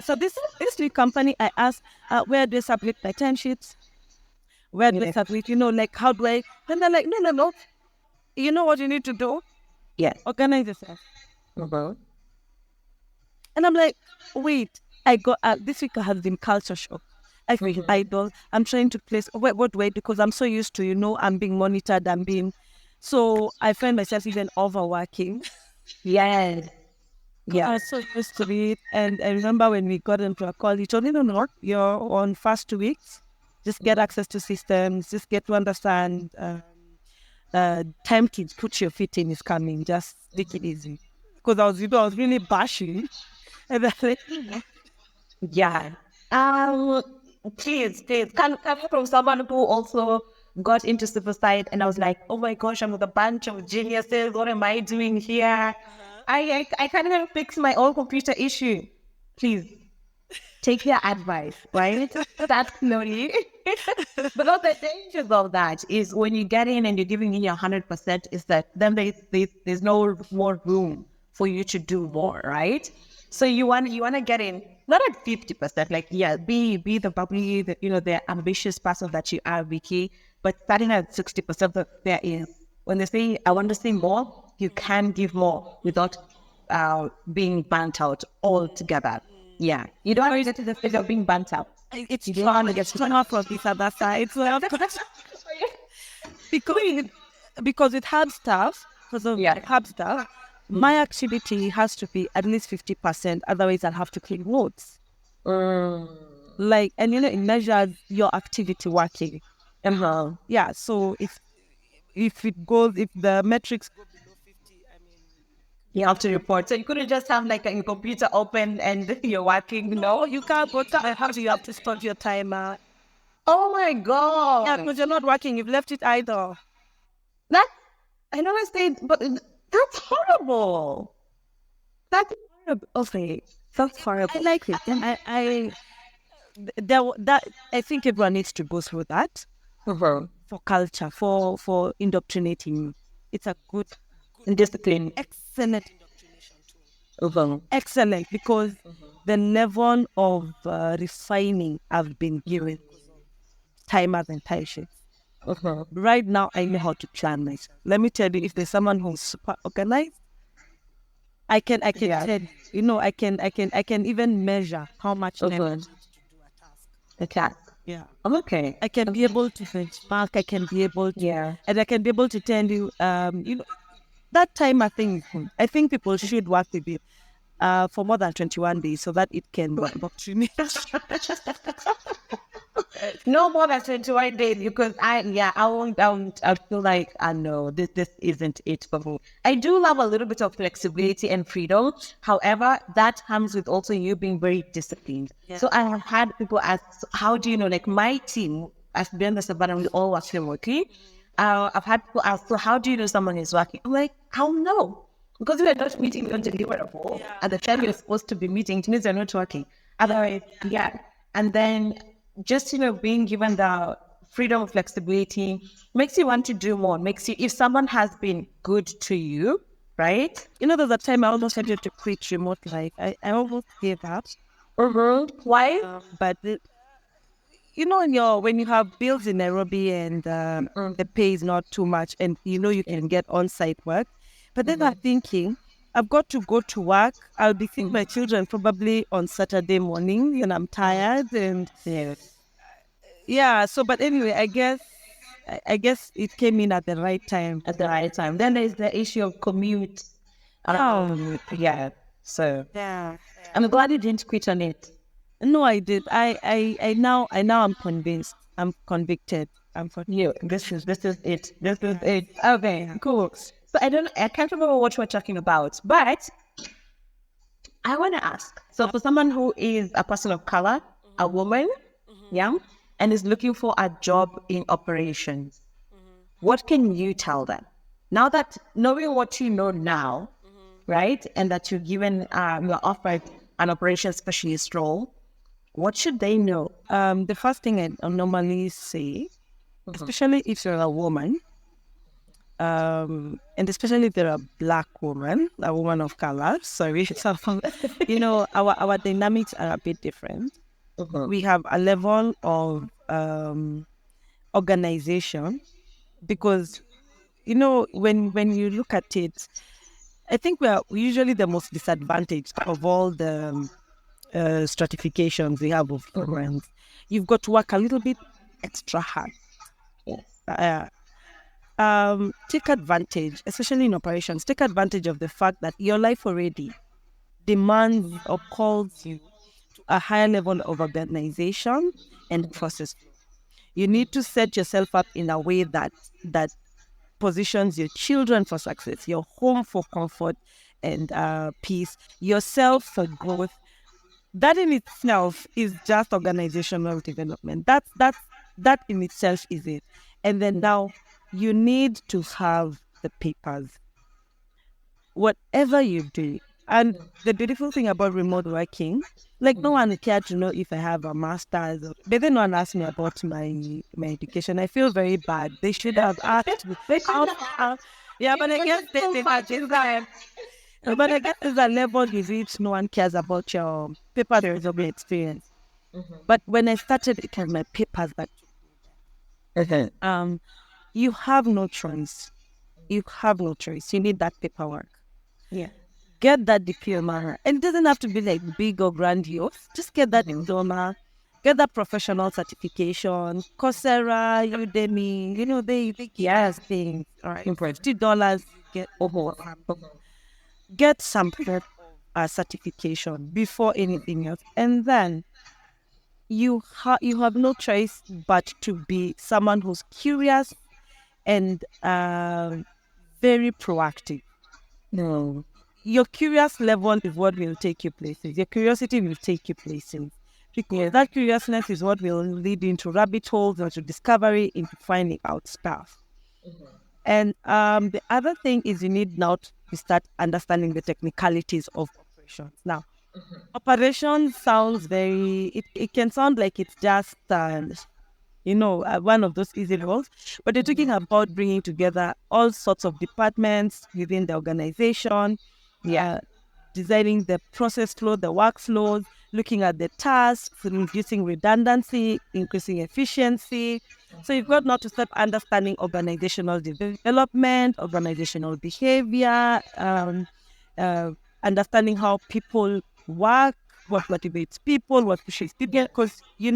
so this new company, I asked, where do I submit my timesheets? Where do I submit? Like how do I? Then they're like, no. You know what you need to do? Yes. Organize yourself. And I'm like, wait, I got this week has been culture shock. I feel idle. I'm trying to place what do I do? Because I'm so used to, I'm being monitored, so I find myself even overworking. Yes. Yeah. I was so used to it. And I remember when we got into a call, he told me, no, you're on first 2 weeks. Just get access to systems. Just get to understand time to put your feet in is coming. Just take it easy. Because I was really bashing. And then like, Yeah. Um, please, coming from someone who also got into civil side, and I was like, oh my gosh, I'm with a bunch of geniuses. What am I doing here? I kind of fix my own computer issue. Please take their advice, right? Start slowly. But all the dangers of that is when you get in and you're giving in your 100%, is that then there's no more room for you to do more, right? So you want to get in not at 50%, like yeah, be the bubbly, the ambitious person that you are, Vicky, but starting at 60%, there is when they say I want to see more, you can give more without being burnt out altogether. Yeah, you don't want to get to the stage of being burnt out. it's You don't want to get it's to that. trauma from this other side. So I've got because Please. because it hard stuff, because of Yeah. hard stuff, my activity has to be at least 50%. Otherwise, I'll have to clean notes. Mm. Like, and it measures your activity working. Uh-huh. Yeah. So if the metrics go below 50, I mean, You have to report. So you couldn't just have like your computer open and you're working, no, no? you can't go to my house. You have to stop your timer. Oh my Yeah, God. because you're not working. You've left it idle. That, I know I said, but that's horrible. That's horrible. Okay. That's I horrible. like it. That I think everyone needs to go through that Uh-huh. for culture, for indoctrinating. It's a good, Discipline. excellent indoctrination tool. Uh-huh. Excellent, because the level of refining I've been given because of timers and time sheets. Uh-huh. Right now, I know how to plan myself. Let me tell you, if there's someone who's super organized, I can Yeah. tell you, I can even measure how much time I Uh-huh. need to do a task. Okay. Yeah. Okay. I can be able to benchmark. I can be able to, Yeah. and I can be able to tell you, that timer thing is good. I think people should work with it for more than 21 days so that it can indoctrinate. No more than 21 days because I feel like I know this isn't it for me. I do love a little bit of flexibility and freedom. However, that comes with also you being very disciplined. Yeah. So I have had people ask, how do you know, like my team, as been the Savannah, we all work remotely. I've had people ask, so how do you know someone is working? I'm like, I don't know. Because we are not meeting on deliverable at the time you're supposed to be meeting, it means you're not working. Otherwise, yeah. And then just being given the freedom, flexibility makes you want to do more. Makes you, if someone has been good to you, right? There's a time I almost wanted to quit remote life. I almost gave up. Why? But when you have bills in Nairobi and the pay is not too much, and you can get on-site work, but then I'm thinking I've got to go to work. I'll be seeing my children probably on Saturday morning, and I'm tired, and Yes. yeah. So, but anyway, I guess it came in at the right time. At the right time. Then there's the issue of commute. Yeah. So Yeah. I'm glad you didn't quit on it. No, I did. I now I'm convinced. I'm convicted. You, this is it. This is it. Okay, cool. So I can't remember what we're talking about, but I want to ask. So for someone who is a person of color, a woman, yeah, and is looking for a job in operations, what can you tell them? Now that knowing what you know now, right, and that you're offered an operations specialist role, what should they know? The first thing I normally say, especially if you're a woman, and especially if you're a black woman, a woman of color. Sorry, our dynamics are a bit different. We have a level of organization because when you look at it, I think we are usually the most disadvantaged of all the stratifications we have of humans. You've got to work a little bit extra hard. Yes. Take advantage, especially in operations, take advantage of the fact that your life already, demands or calls you to a higher level of organization and process flow. You need to set yourself up in a way that positions your children for success, your home for comfort and peace, yourself for growth. That in itself is just organizational development. That in itself is it. And then now you need to have the papers, whatever you do. And the beautiful thing about remote working, like no one cared to know if I have a master's. But then no one asked me about my education. I feel very bad. They should have asked me. Yeah, but I guess they had this guy. But I guess there's a level you reach, no one cares about your papers or your experience. But when I started, it was my papers that you have no choice. You have no choice. You need that paperwork. Yeah. Get that diploma. And it doesn't have to be like big or grandiose. Just get that diploma. Get that professional certification. Coursera, Udemy, they give us things. All right. $50, you get get some certification before anything else. And then you have no choice but to be someone who's curious and very proactive. No. Your curious level is what will take you places. Your curiosity will take you places. Because that curiousness is what will lead you into rabbit holes, into discovery, into finding out stuff. And the other thing is you need now to start understanding the technicalities of operations. Now, operations sounds it can sound like it's just one of those easy roles, but they're talking about bringing together all sorts of departments within the organization, designing the process flow, the workflows, looking at the tasks, reducing redundancy, increasing efficiency. So you've got now to start understanding organizational development, organizational behavior, understanding how people work, what motivates people, what pushes people, because you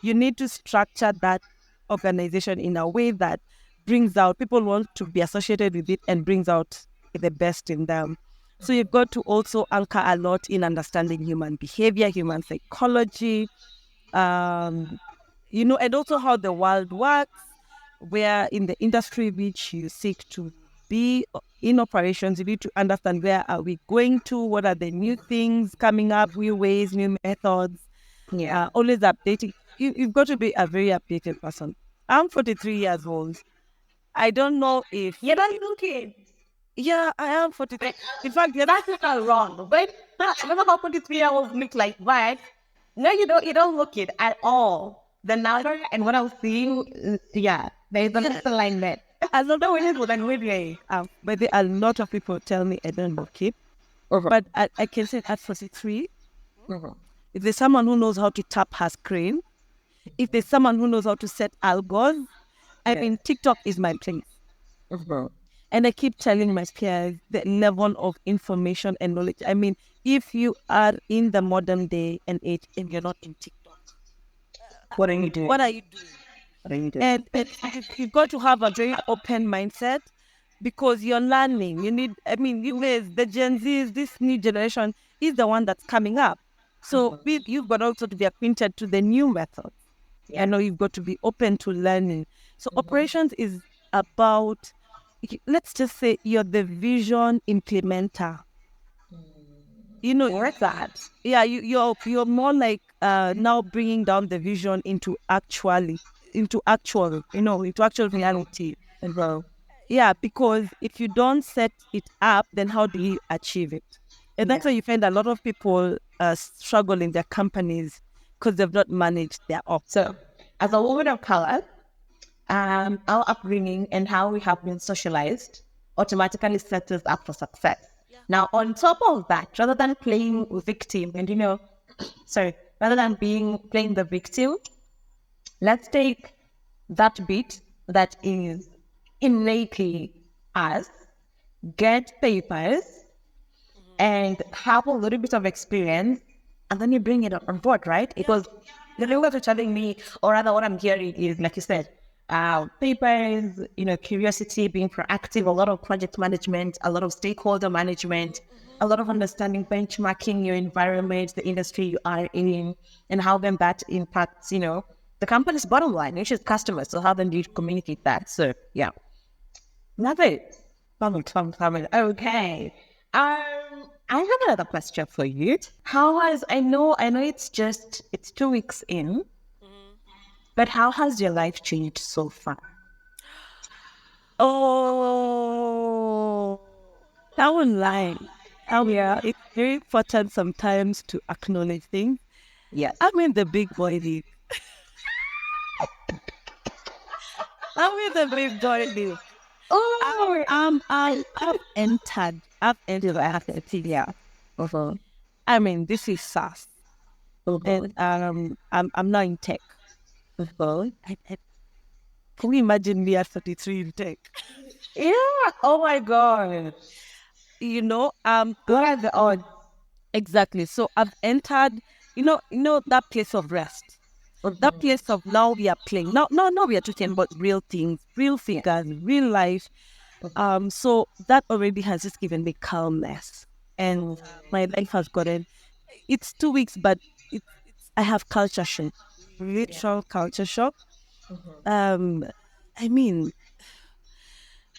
need to structure that organization in a way that brings out people want to be associated with it and brings out the best in them. So you've got to also anchor a lot in understanding human behavior, human psychology, and also how the world works, where in the industry which you seek to be in operations, you need to understand where are we going to, what are the new things coming up, new ways, new methods, always updating. You've got to be a very updated person. I'm 43 years old. I don't know if... You're not looking. Yeah, I am 43. In fact, That's not wrong. But I don't know how 23-year-olds look like, but no, you don't look it at all. The number and what I'm seeing, there's a misalignment. I don't know what I'm really. But a lot of people tell me I don't look it. But I can say at 43, if there's someone who knows how to tap her screen, if there's someone who knows how to set algos, I mean, TikTok is my place. And I keep telling my peers the level of information and knowledge. I mean, if you are in the modern day and age and you're not in TikTok, what are you doing? What are you doing? And you've got to have a very open mindset because you're learning. You guys, the Gen Zs, this new generation is the one that's coming up. So you've got also to be acquainted to the new methods. I know you've got to be open to learning. So operations is about, let's just say you're the vision implementer. What's that? Yeah, you're more like now bringing down the vision into actual reality. Yeah, because if you don't set it up, then how do you achieve it? And that's why you find a lot of people struggle in their companies because they've not managed their ops. So, as a woman of color, our upbringing and how we have been socialized automatically sets us up for success. Yeah. Now, on top of that, rather than playing victim, and rather than playing the victim, let's take that bit that is innately us, get papers, and have a little bit of experience, and then you bring it on board, right? Because the way you're telling me, or rather what I'm hearing is, like you said, papers, curiosity, being proactive, a lot of project management, a lot of stakeholder management. a lot of understanding, benchmarking your environment, the industry you are in, and how then that impacts, the company's bottom line, which is customers. So how then do you communicate that? So yeah, love it. Love it. Okay. I have another question for you. How has I know it's 2 weeks in, but how has your life changed so far? Oh, I won't lie. Yeah. It's very important sometimes to acknowledge things. Yes. I'm in the big boy league. I'm in the big boy league. Oh, I've entered I have to see. activities. Yeah. Uh-huh. I mean, this is SaaS, Uh-huh. and I'm not in tech. Uh-huh. Can you imagine me at 33 in tech? Yeah. Oh my God. You know, What are the odds? exactly. So I've entered, that place of rest. That Uh-huh. place of now we are playing. Now we are talking about real things, real Yeah. figures, real life. So that already has just given me calmness, and my life has gotten. It's 2 weeks, but I have culture shock, literal culture shock. Um, I mean,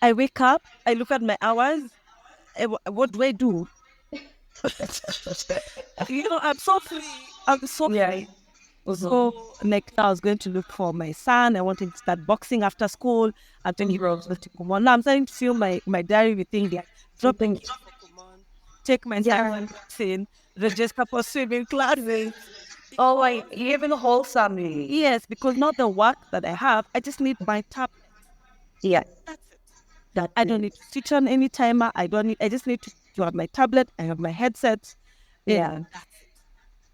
I wake up, I look at my hours. What do I do? I'm so free. I'm so Yeah. free. Uh-huh. So next, I was going to look for my son. I wanted to start boxing after school. I'm thinking about to Kumon. Now I'm starting to fill my diary with things like drop the kids for Kumon, take my son Yeah. boxing, register for swimming classes. Oh, wait, you even wholesomely. Yes, because not the work that I have, I just need my tablet. Yes. That's it. That's I don't it. need to switch on any timer. I just need to have my tablet. I have my headset. And Yeah. that's it.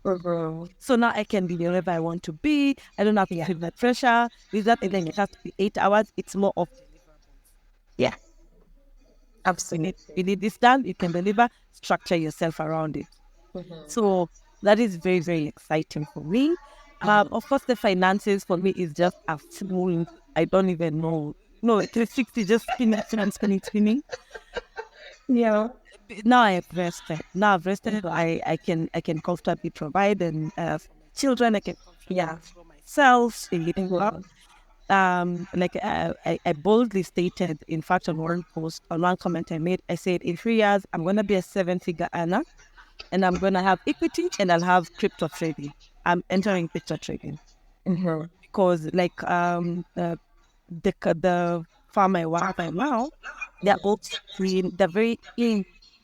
Uh-huh. So now I can be wherever I want to be. I don't have to Yeah. feel that pressure. With that, and then it has to be 8 hours. It's more of deliverables. Yeah. We need, Absolutely. we need this done. You can deliver, structure yourself around it. So that is very, very exciting for me. Of course, the finances for me is just a full, I don't even know. No, 360, just spinning. Yeah. Now I've rested. Now I've rested. I can comfortably provide and for my children. I can Yeah. comfortably for myself. Mhm. Like I boldly stated, in fact, on one post, on one comment I made, I said, in 3 years, I'm going to be a seven-figure earner, and I'm going to have equity, and I'll have crypto trading. I'm entering crypto trading Mhm. because, like, the farm I work by now, they're also they're very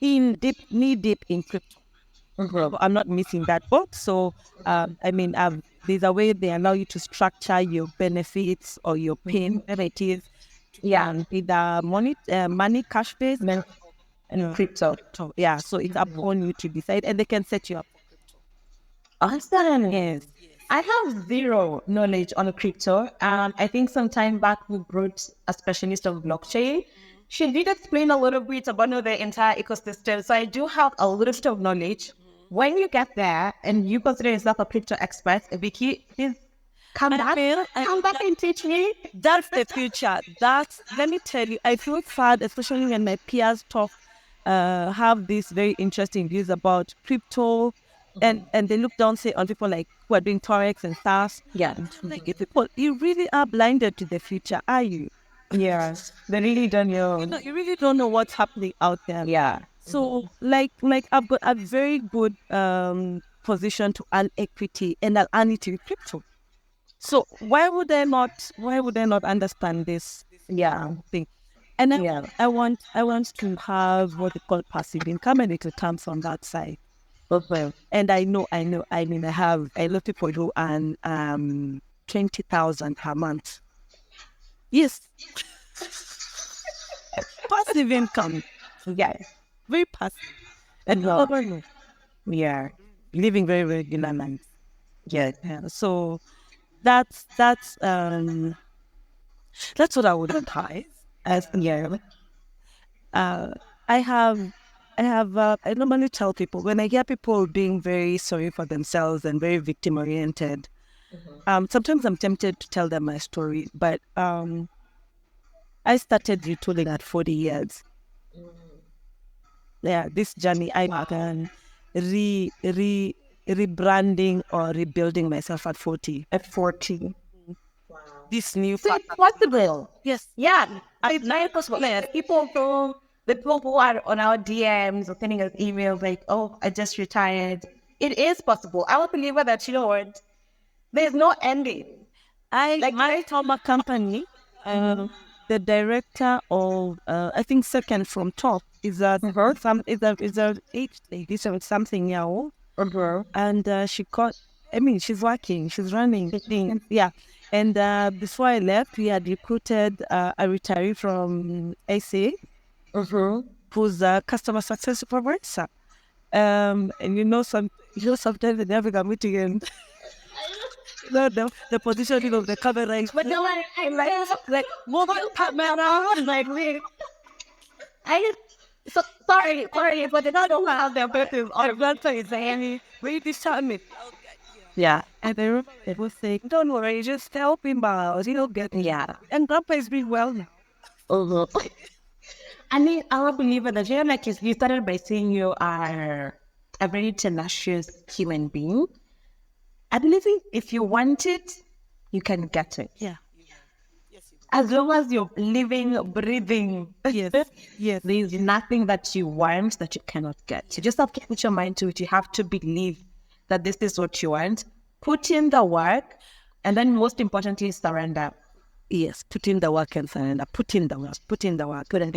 in deep, knee deep in crypto. Mhm. So I'm not missing that boat. So, there's a way they allow you to structure your benefits or your pain, whatever it is, to Yeah. earn either money, cash based, Men- or Crypto. crypto. Yeah. So it's up on you to decide, and they can set you up for crypto. Awesome. Yes. I have zero knowledge on crypto. I think some time back we brought a specialist of blockchain. She did explain a little bit about the entire ecosystem. So I do have a little bit of knowledge. When you get there and you consider yourself a crypto expert, Vicky, please come I back. feel I Come back and teach me. That's the future. Let me tell you, I feel sad, especially when my peers have these very interesting views about crypto, and they look down, say, on people like who are doing Forex and stuff. Yeah. And I'm like, you people, you really are blinded to the future, are you? Yes. They really don't know. You really don't know what's happening out there. Yeah. So, like I've got a very good position to earn equity, and I'll earn it in crypto. So why would I not understand this Yeah. thing? And Yeah. I want to have what they call passive income, and it will come from that side. Okay. And I mean I know people who earn 20,000 per month. Yes, passive income. Yes. Very passive. And No. no, Yeah. living very regular lives. Yes. Yeah. So that's what I would advise. As Yeah. uh, I have, I normally tell people when I hear people being very sorry for themselves and very victim oriented, sometimes I'm tempted to tell them my story, but I started retooling at 40 years. yeah, this journey, I began rebranding or rebuilding myself at 40. At 40. This new So path. it's possible. Yes. Yeah, it's very possible. The people who are on our DMs or sending us emails like, oh, I just retired. It is possible. I'm a believer that, you know what, there's no ending. I told my company, the director of I think second from top is a some is a age lady, so it's something young, and she got. I mean, she's working, she's running things, yeah. And before I left, we had recruited a retiree from SA, who's a customer success supervisor. And sometimes they never got meeting and the positioning of the camera is But no, like mobile camera, like me. I so sorry, but I don't know how their birthdays are. That's what it's saying. wait this time it. Yeah, And I remember it was saying, don't worry, just help him out, he'll get it. yeah. And grandpa is doing well now. I mean, I'm a believer that you're like you started by saying you are a very tenacious human being. I believe if you want it, you can get it. Yeah. As long as you're living, breathing, Yes. Yes. there's nothing that you want that you cannot get. You just have to put your mind to it. You have to believe that this is what you want. Put in the work, and then most importantly, surrender. Yes, put in the work and surrender. Put in the work. Put in the work. Good.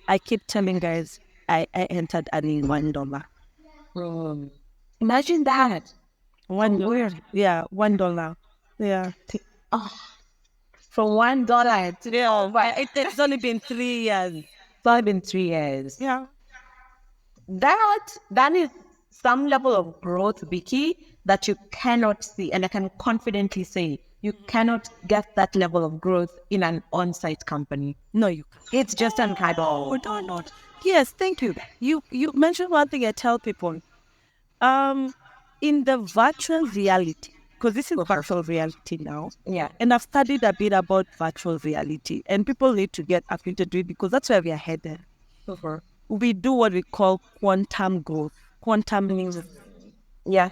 I keep telling guys, I entered earning $1. Imagine that. $1. Yeah, $1. Yeah. Oh, from $1 to It's only been 3 years. 5 in 3 years. Yeah. That is some level of growth, Vicky, that you cannot see, and I can confidently say you cannot get that level of growth in an on-site company. No, you can't. It's just incredible. No. Yes, thank you. You mentioned one thing I tell people. In the virtual reality, because this is virtual reality now. Yeah. And I've studied a bit about virtual reality, and people need to get acquainted with it because that's where we are headed. We do what we call quantum growth. Quantum means Yeah.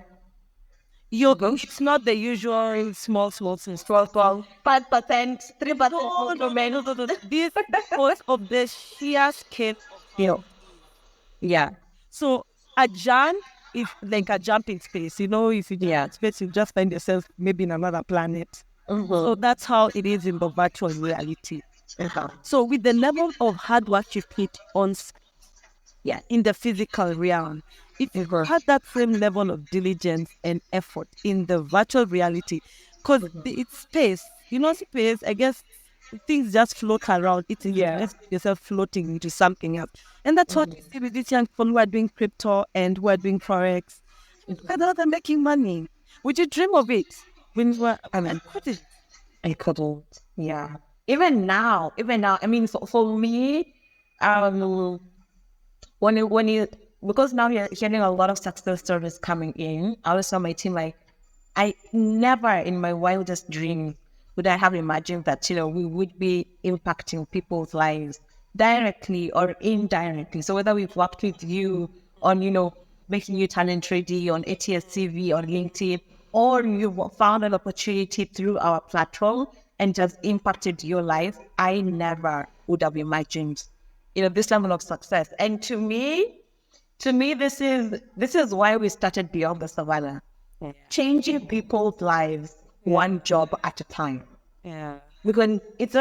it's not the usual small 5%, 3%. no. This because of the sheer scale. Yeah. So a jump is like a jump in space. If you jump in space, you just find yourself maybe in another planet. So that's how it is in the virtual reality. So with the level of hard work you put on in the physical realm, if you had that same level of diligence and effort in the virtual reality, because it's space, space, I guess things just float around. It's yourself floating into something else. And that's what you see with these young people who are doing crypto and who are doing Forex. And they're making money. Would you dream of it when you were, I couldn't. Yeah. Even now, I mean, for me, because now you're hearing a lot of success stories coming in, I always tell my team, like, I never in my wildest dreams would I have imagined that, we would be impacting people's lives directly or indirectly. So whether we've worked with you on, making you talent ready on ATSCV, on LinkedIn, or you found an opportunity through our platform and just impacted your life, I never would have imagined, this level of success. And to me, this is why we started Beyond the Savannah. Changing people's lives one job at a time. Yeah. Because it's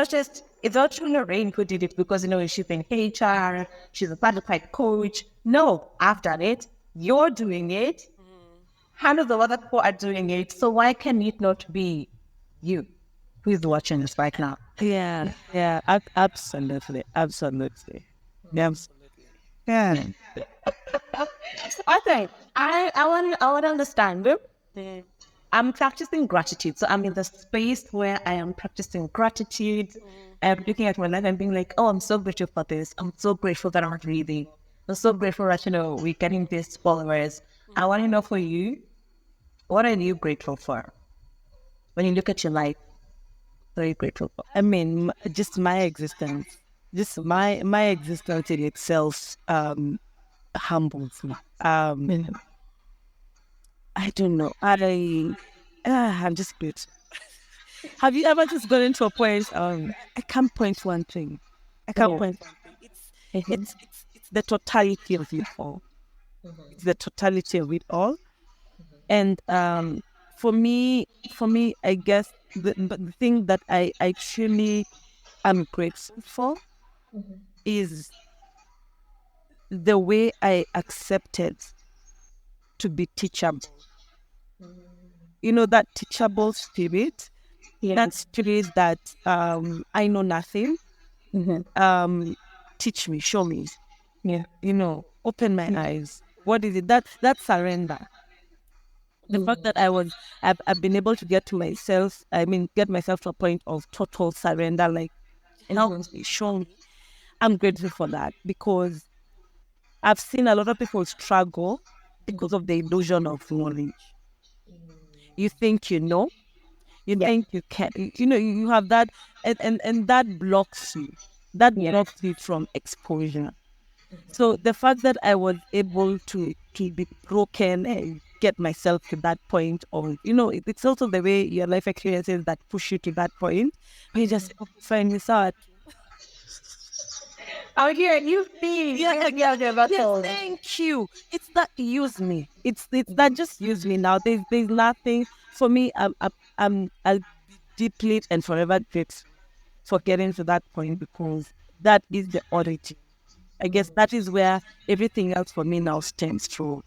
not Rain who did it because, she's in HR, she's a certified coach. No, I've done it. You're doing it. Hundreds of other people are doing it. So why can it not be you who is watching this right now? Yeah. Absolutely. Yeah. Yeah. Okay. I want to understand. I'm practicing gratitude. So I'm in the space where I am practicing gratitude. I'm looking at my life and being like, oh, I'm so grateful for this. I'm so grateful that I'm breathing. I'm so grateful that, we're getting these followers. I want to know for you, what are you grateful for? When you look at your life, what are you grateful for? I mean, just my existence. Just my existence in itself humbles me. I don't know. I'm just grateful. Have you ever just gotten to a point? I can't point one thing. I can't point one thing. It's the totality of it all. It's the totality of it all. And for me, I guess the thing that I truly am grateful for is the way I accepted to be teachable. You know, that teachable spirit, that spirit that I know nothing. Teach me, show me. You know, open my eyes. What is it? That surrender. The fact that I've been able to get myself to a point of total surrender, like help me, show me. I'm grateful for that because I've seen a lot of people struggle because of the illusion of knowledge. You think you know, you think you can, you have that, and that blocks you. That blocks you from exposure. So the fact that I was able to be broken and get myself to that point of, it's also the way your life experiences that push you to that point where you just find this out. Out here, you see, Thank you. It's that use me. It's that just use me now. There's nothing for me. I'll be deeply and forever grateful for getting to that point because that is the origin. I guess that is where everything else for me now stems from.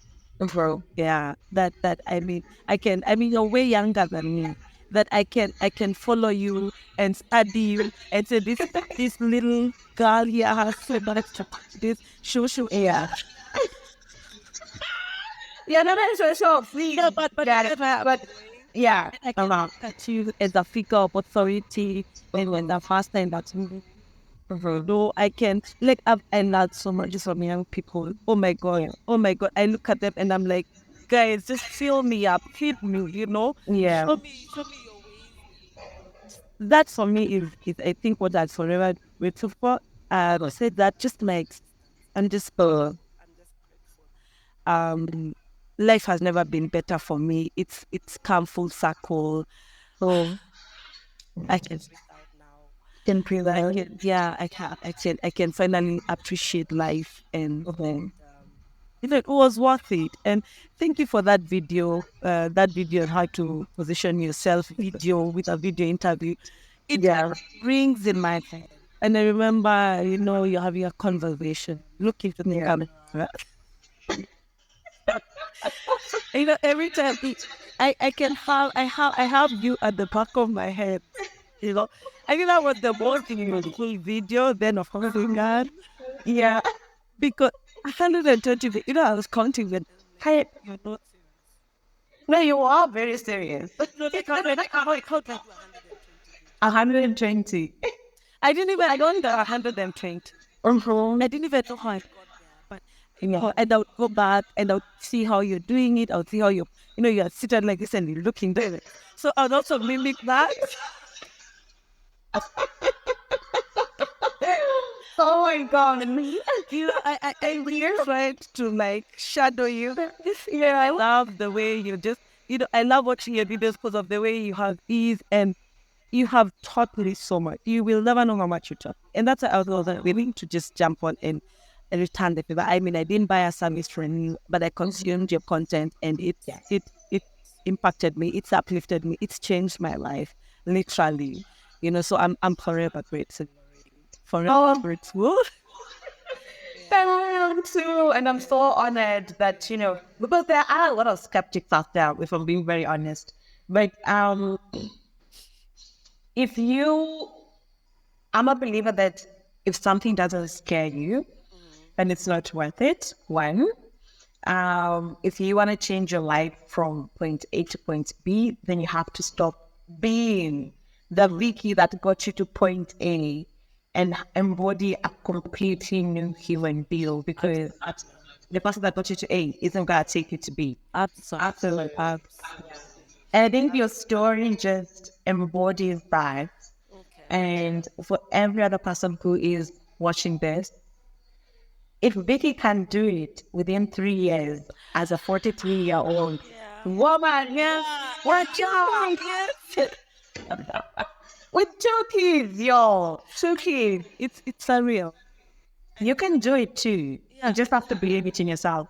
bro. Yeah, you're way younger than me. That I can follow you and study you and say this little girl here has so much to this show. Yeah. Yeah, no, that's for sure. Please. Yeah, but Yeah. I can look at you as a figure of authority and when the first time that no, I can I learned so much from young people. Oh my god, oh my god. I look at them and I'm like, guys, just fill me up, feed me, Yeah. show me your ways. That for me is I think what I'd forever grateful for. I said that just my existence. I'm just grateful. Um, life has never been better for me. It's come full circle. Oh, I can breathe out now. Can feel I that. can, yeah, I can finally appreciate life, and it was worth it. And thank you for that video on how to position yourself, video with a video interview. It Yeah. rings in my head, and I remember, you're having a conversation, look into the Yeah. camera. Every time I have you at the back of my head. You know, I think that was the most beautiful video. Then of course we got, Yeah. because 120. I was counting them. Hey, you're not serious. No, you are very serious. No, I count like 120 videos. 120. I don't know 120. I didn't even know how I got there, but and I would go back and I would see how you're doing it. I would see how you're sitting like this and you're looking there. So I would also mimic that. Oh my god. I really tried to shadow you. Yeah, I love the way you just, I love watching your videos because of the way you have ease, and you have taught me so much. You will never know how much you taught. And that's why I was willing to just jump on and return the favor. I mean, I didn't buy a service from you, but I consumed your content, and it impacted me. It's uplifted me. It's changed my life, literally. So I'm forever grateful. Forever grateful. Down too. And I'm so honored that, because there are a lot of skeptics out there, if I'm being very honest. But if you, I'm a believer that if something doesn't scare you, then it's not worth it. One, if you want to change your life from point A to point B, then you have to stop being the Vicky that got you to point A and embody a completely new human being, because the person that got you to A isn't going to take you to B. Absolutely. And I think your story just embodies that. Okay. And for every other person who is watching this, if Vicky can do it within 3 years as a 43-year-old woman, yes, we're young. Yes. With 2 kids, yo. 2 kids. It's surreal. You can do it too. You Yeah. just have to believe it in yourself.